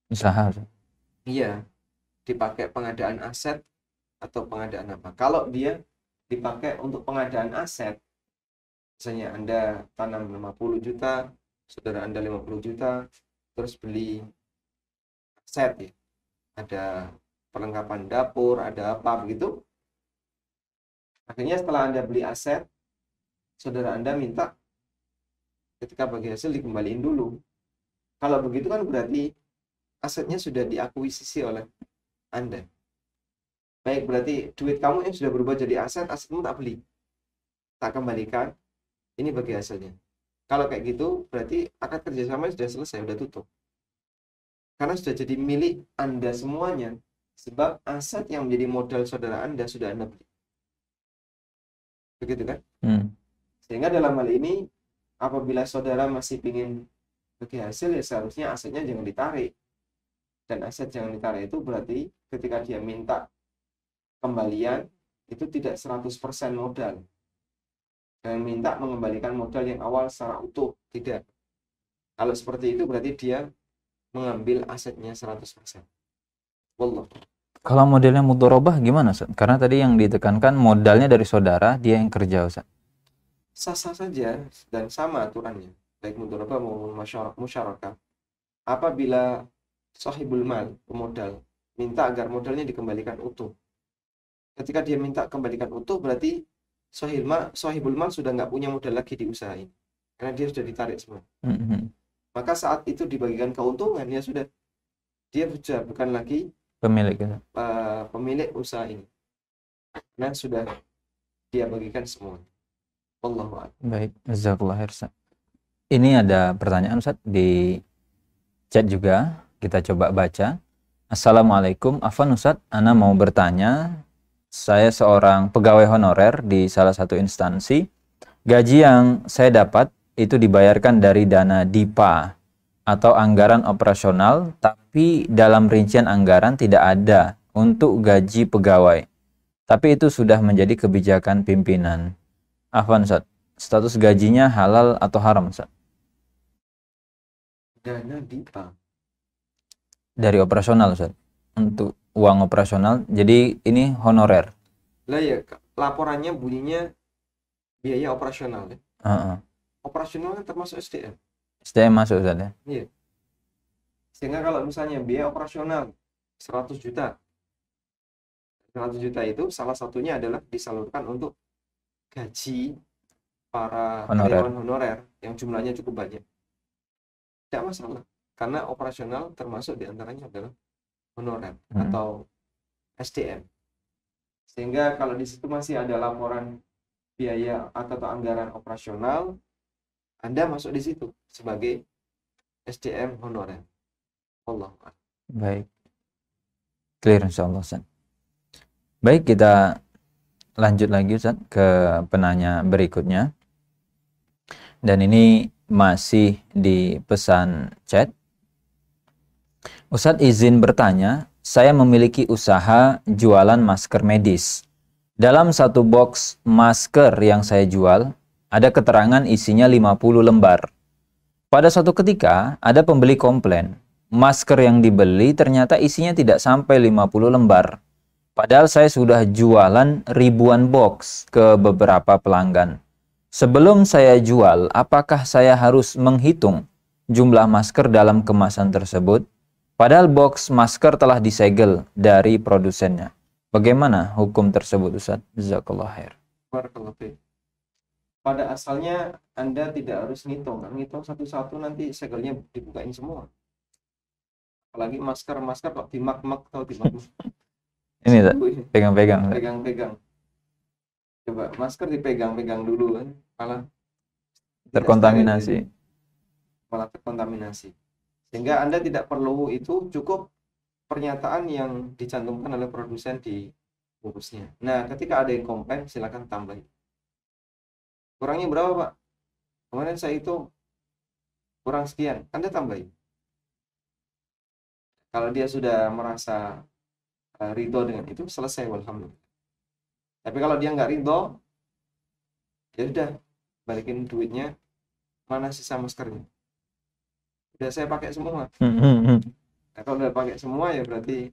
[SPEAKER 2] Usaha.
[SPEAKER 3] Iya, dipakai pengadaan aset atau pengadaan apa. Kalau dia dipakai untuk pengadaan aset, misalnya Anda tanam 50 juta, saudara Anda 50 juta, terus beli aset ya, ada perlengkapan dapur, ada apa begitu. Akhirnya setelah Anda beli aset, saudara Anda minta ketika bagi hasil dikembaliin dulu. Kalau begitu kan berarti asetnya sudah diakuisisi oleh Anda. Baik, berarti duit kamu yang sudah berubah jadi aset, asetmu tak beli, tak kembalikan, ini bagi hasilnya. Kalau kayak gitu, berarti akad kerjasama sudah selesai, sudah tutup. Karena sudah jadi milik Anda semuanya, sebab aset yang menjadi modal saudara Anda sudah Anda beli. Begitu kan? Sehingga dalam hal ini, apabila saudara masih ingin bagi hasil, ya seharusnya asetnya jangan ditarik. Dan aset jangan ditarik itu berarti ketika dia minta kembalian, itu tidak 100% modal. Dan minta mengembalikan modal yang awal secara utuh, tidak. Kalau seperti itu berarti dia mengambil asetnya 100%. Wallah.
[SPEAKER 2] Kalau modelnya mudharabah gimana, Ustaz? Karena tadi yang ditekankan modalnya dari saudara, dia yang kerja, Ustaz.
[SPEAKER 3] Sah-sah saja dan sama aturannya, baik mudharabah maupun musyarakah. Apabila sahibul mal, pemodal, minta agar modalnya dikembalikan utuh. Ketika dia minta kembalikan utuh, berarti sahibul mal sudah nggak punya modal lagi di usaha ini, karena dia sudah ditarik semua. Maka saat itu dibagikan keuntungan, ya sudah, dia sudah bukan lagi pemilik usaha ini, nah sudah dia bagikan semua. Wallahu a'lam.
[SPEAKER 2] Baik, jazakallahu khair, Ustaz. Ini ada pertanyaan, Ustaz, di chat juga, kita coba baca. Assalamualaikum, Afwan Ustaz, ana mau bertanya, saya seorang pegawai honorer di salah satu instansi. Gaji yang saya dapat itu dibayarkan dari dana DIPA atau anggaran operasional, tapi dalam rincian anggaran tidak ada untuk gaji pegawai. Tapi itu sudah menjadi kebijakan pimpinan. Afwan Ustaz, status gajinya halal atau haram, Ustaz?
[SPEAKER 3] Dana DIPA
[SPEAKER 2] Dari operasional, Ustaz. Untuk uang operasional, jadi ini honorer.
[SPEAKER 3] lah ya, laporannya bunyinya biaya operasional ya. Operasional kan termasuk SDM.
[SPEAKER 2] SDM masuk, Ustaz ya?
[SPEAKER 3] Iya. Sehingga kalau misalnya biaya operasional 100 juta, 100 juta itu salah satunya adalah disalurkan untuk gaji para karyawan honorer yang jumlahnya cukup banyak. Tidak masalah, karena operasional termasuk diantaranya adalah honorer atau SDM. Sehingga kalau di situ masih ada laporan biaya atau anggaran operasional, Anda masuk di situ sebagai SDM honorer. Allah.
[SPEAKER 2] Baik. Clear insyaallah, Ustaz. Baik, kita lanjut lagi, Ustaz, ke penanya berikutnya. Dan ini masih di pesan chat. Ustaz izin bertanya, saya memiliki usaha jualan masker medis. Dalam satu box masker yang saya jual, ada keterangan isinya 50 lembar. Pada suatu ketika, ada pembeli komplain, masker yang dibeli ternyata isinya tidak sampai 50 lembar. Padahal saya sudah jualan ribuan box ke beberapa pelanggan. Sebelum saya jual, apakah saya harus menghitung jumlah masker dalam kemasan tersebut? Padahal box masker telah disegel dari produsennya. Bagaimana hukum tersebut, Ustaz? Jazakallahu khair.
[SPEAKER 3] Barakallahu fiik. Pada asalnya Anda tidak harus ngitung satu-satu, nanti segelnya dibukain semua. Apalagi masker kok dimak-mak atau dimak-mak.
[SPEAKER 2] Ini pegang-pegang.
[SPEAKER 3] Pegang-pegang. Coba masker dipegang-pegang dulu kan, malah
[SPEAKER 2] terkontaminasi.
[SPEAKER 3] Sehingga Anda tidak perlu itu, cukup pernyataan yang dicantumkan oleh produsen di bungkusnya. Nah, ketika ada yang komplain, silakan tambahin. Kurangnya berapa, Pak? Kemarin saya itu kurang sekian, Anda tambahin. Kalau dia sudah merasa ridho dengan itu, selesai, alhamdulillah. Tapi kalau dia nggak ridho, ya udah, balikin duitnya, mana sisa maskernya. Udah saya pakai semua. Nah, kalau udah pakai semua ya berarti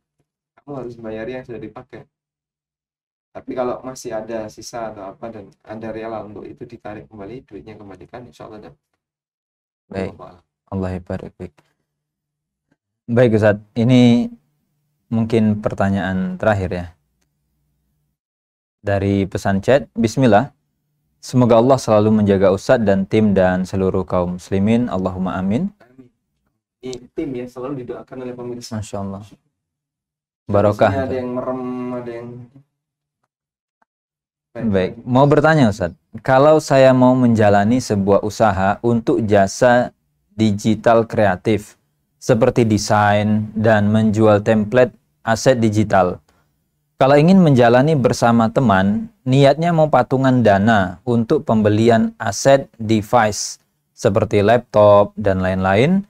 [SPEAKER 3] kamu harus bayar yang sudah dipakai. Tapi kalau masih ada sisa atau apa dan Anda rela untuk itu ditarik kembali, duitnya kembalikan, insya Allah ada.
[SPEAKER 2] Baik, Allah barik. Baik Ustaz, ini mungkin pertanyaan terakhir ya. Dari pesan chat, Bismillah. Semoga Allah selalu menjaga Ustadz dan tim dan seluruh kaum muslimin. Allahumma amin.
[SPEAKER 3] Ini tim ya selalu didoakan oleh pemirsa.
[SPEAKER 2] Masya Allah. Barokah.
[SPEAKER 3] Ada yang merem, ada yang...
[SPEAKER 2] Baik, mau bertanya Ustadz. Kalau saya mau menjalani sebuah usaha untuk jasa digital kreatif, seperti desain dan menjual template aset digital. Kalau ingin menjalani bersama teman, niatnya mau patungan dana untuk pembelian aset device seperti laptop dan lain-lain.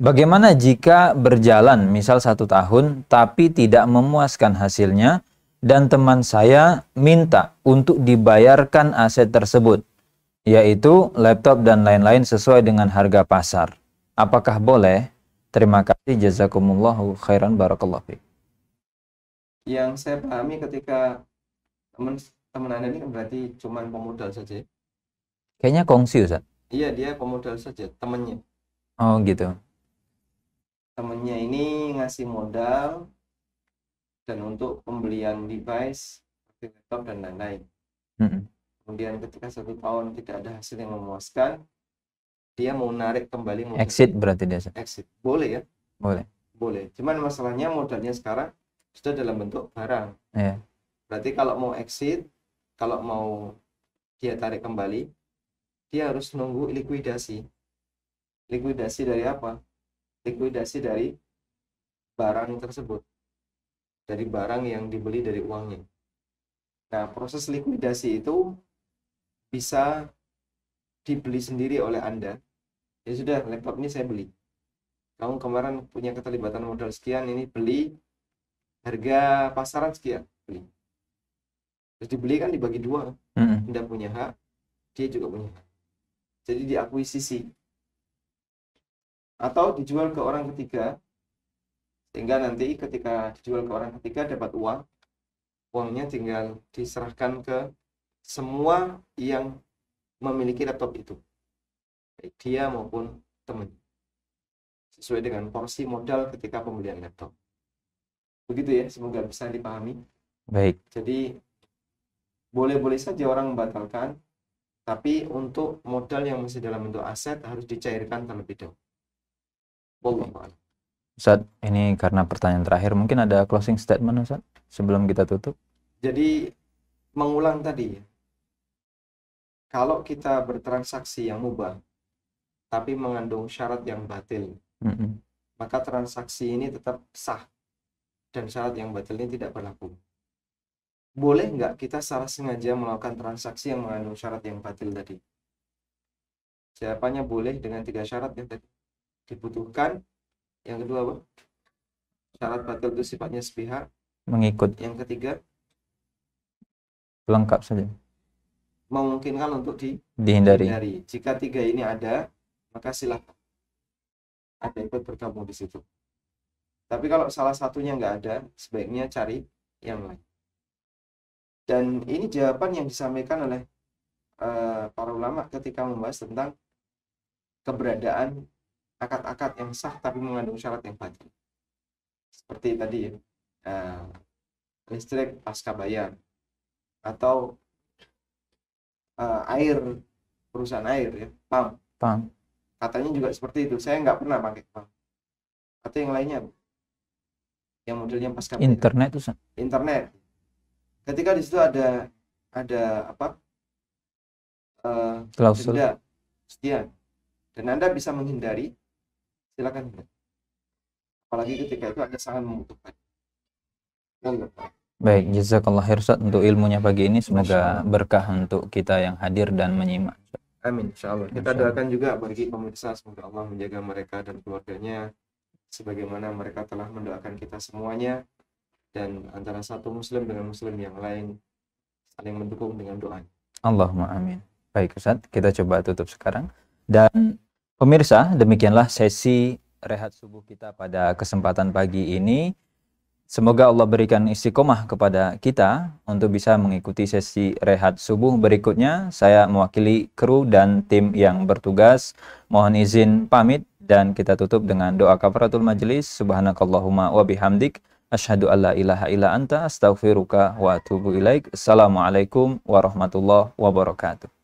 [SPEAKER 2] Bagaimana jika berjalan misal 1 tahun tapi tidak memuaskan hasilnya dan teman saya minta untuk dibayarkan aset tersebut, yaitu laptop dan lain-lain sesuai dengan harga pasar. Apakah boleh? Terima kasih, jazakumullahu khairan, barakallahu fiik.
[SPEAKER 3] Yang saya pahami ketika teman Anda ini kan berarti cuman pemodal saja.
[SPEAKER 2] Kayaknya kongsi Ustaz.
[SPEAKER 3] Iya, dia pemodal saja, temannya.
[SPEAKER 2] Oh gitu.
[SPEAKER 3] Temannya ini ngasih modal dan untuk pembelian device, laptop dan lain-lain. Kemudian ketika 1 tahun tidak ada hasil yang memuaskan, dia mau narik kembali modal.
[SPEAKER 2] Exit berarti dia.
[SPEAKER 3] Exit. Boleh ya?
[SPEAKER 2] Boleh.
[SPEAKER 3] Boleh. Cuman masalahnya modalnya sekarang sudah dalam bentuk barang.
[SPEAKER 2] Iya.
[SPEAKER 3] Berarti kalau mau exit, kalau mau dia tarik kembali, dia harus nunggu likuidasi. Likuidasi dari apa? Likuidasi dari barang tersebut. Dari barang yang dibeli dari uangnya. Nah, proses likuidasi itu bisa dibeli sendiri oleh Anda. Ya sudah, laptop ini saya beli. Kamu kemarin punya keterlibatan modal sekian, ini beli harga pasaran sekian, beli. Terus dibeli kan dibagi 2. Anda punya hak, dia juga punya hak. Jadi diakuisisi. Atau dijual ke orang ketiga, sehingga nanti ketika dijual ke orang ketiga dapat uang, uangnya tinggal diserahkan ke semua yang memiliki laptop itu, baik dia maupun teman, sesuai dengan porsi modal ketika pembelian laptop. Begitu ya, semoga bisa dipahami.
[SPEAKER 2] Baik.
[SPEAKER 3] Jadi boleh-boleh saja orang membatalkan, tapi untuk modal yang masih dalam bentuk aset harus dicairkan terlebih dahulu. Wallahu a'lam.
[SPEAKER 2] Ustaz, ini karena pertanyaan terakhir, mungkin ada closing statement Ustaz sebelum kita tutup.
[SPEAKER 3] Jadi mengulang tadi, kalau kita bertransaksi yang mubah tapi mengandung syarat yang batil, maka transaksi ini tetap sah dan syarat yang batil ini tidak berlaku. Boleh nggak kita secara sengaja melakukan transaksi yang mengandung syarat yang batil tadi? Jawabannya boleh dengan 3 syarat yang tadi dibutuhkan. Yang kedua apa? Syarat batil itu sifatnya sepihak.
[SPEAKER 2] Mengikut.
[SPEAKER 3] Yang ketiga,
[SPEAKER 2] lengkap saja.
[SPEAKER 3] Memungkinkan untuk
[SPEAKER 2] dihindari.
[SPEAKER 3] Jika 3 ini ada, maka silakan Anda ikut bergabung di situ. Tapi kalau salah satunya nggak ada, sebaiknya cari yang lain. Dan ini jawaban yang disampaikan oleh para ulama ketika membahas tentang keberadaan akad-akad yang sah tapi mengandung syarat yang batil. Seperti tadi ya, listrik pasca bayar, atau air, perusahaan air ya, PAM. Katanya juga seperti itu. Saya nggak pernah pakai PAM. Atau yang lainnya, yang modelnya pasca bayar.
[SPEAKER 2] Internet itu.
[SPEAKER 3] Internet. Ketika di situ ada apa?
[SPEAKER 2] Klausul.
[SPEAKER 3] Denda sekian. Dan Anda bisa menghindari, silakan. Apalagi ketika itu Anda sangat membutuhkan.
[SPEAKER 2] Baik, jazakallah khair Ustaz untuk ilmunya pagi ini. Semoga berkah untuk kita yang hadir dan menyimak.
[SPEAKER 3] Amin, insyaallah. Kita doakan juga bagi pemirsa, semoga Allah menjaga mereka dan keluarganya sebagaimana mereka telah mendoakan kita semuanya, dan antara satu muslim dengan muslim yang lain saling mendukung dengan doa.
[SPEAKER 2] Allahumma amin. Baik Ustaz, kita coba tutup sekarang. Dan pemirsa, demikianlah sesi rehat subuh kita pada kesempatan pagi ini. Semoga Allah berikan istiqomah kepada kita untuk bisa mengikuti sesi rehat subuh berikutnya. Saya mewakili kru dan tim yang bertugas. Mohon izin pamit dan kita tutup dengan doa kafaratul majelis. Subhanakallahumma wa bihamdik. Asyhadu an la ilaha illa anta astaghfiruka wa atubu ilaik. Assalamualaikum warahmatullahi wabarakatuh.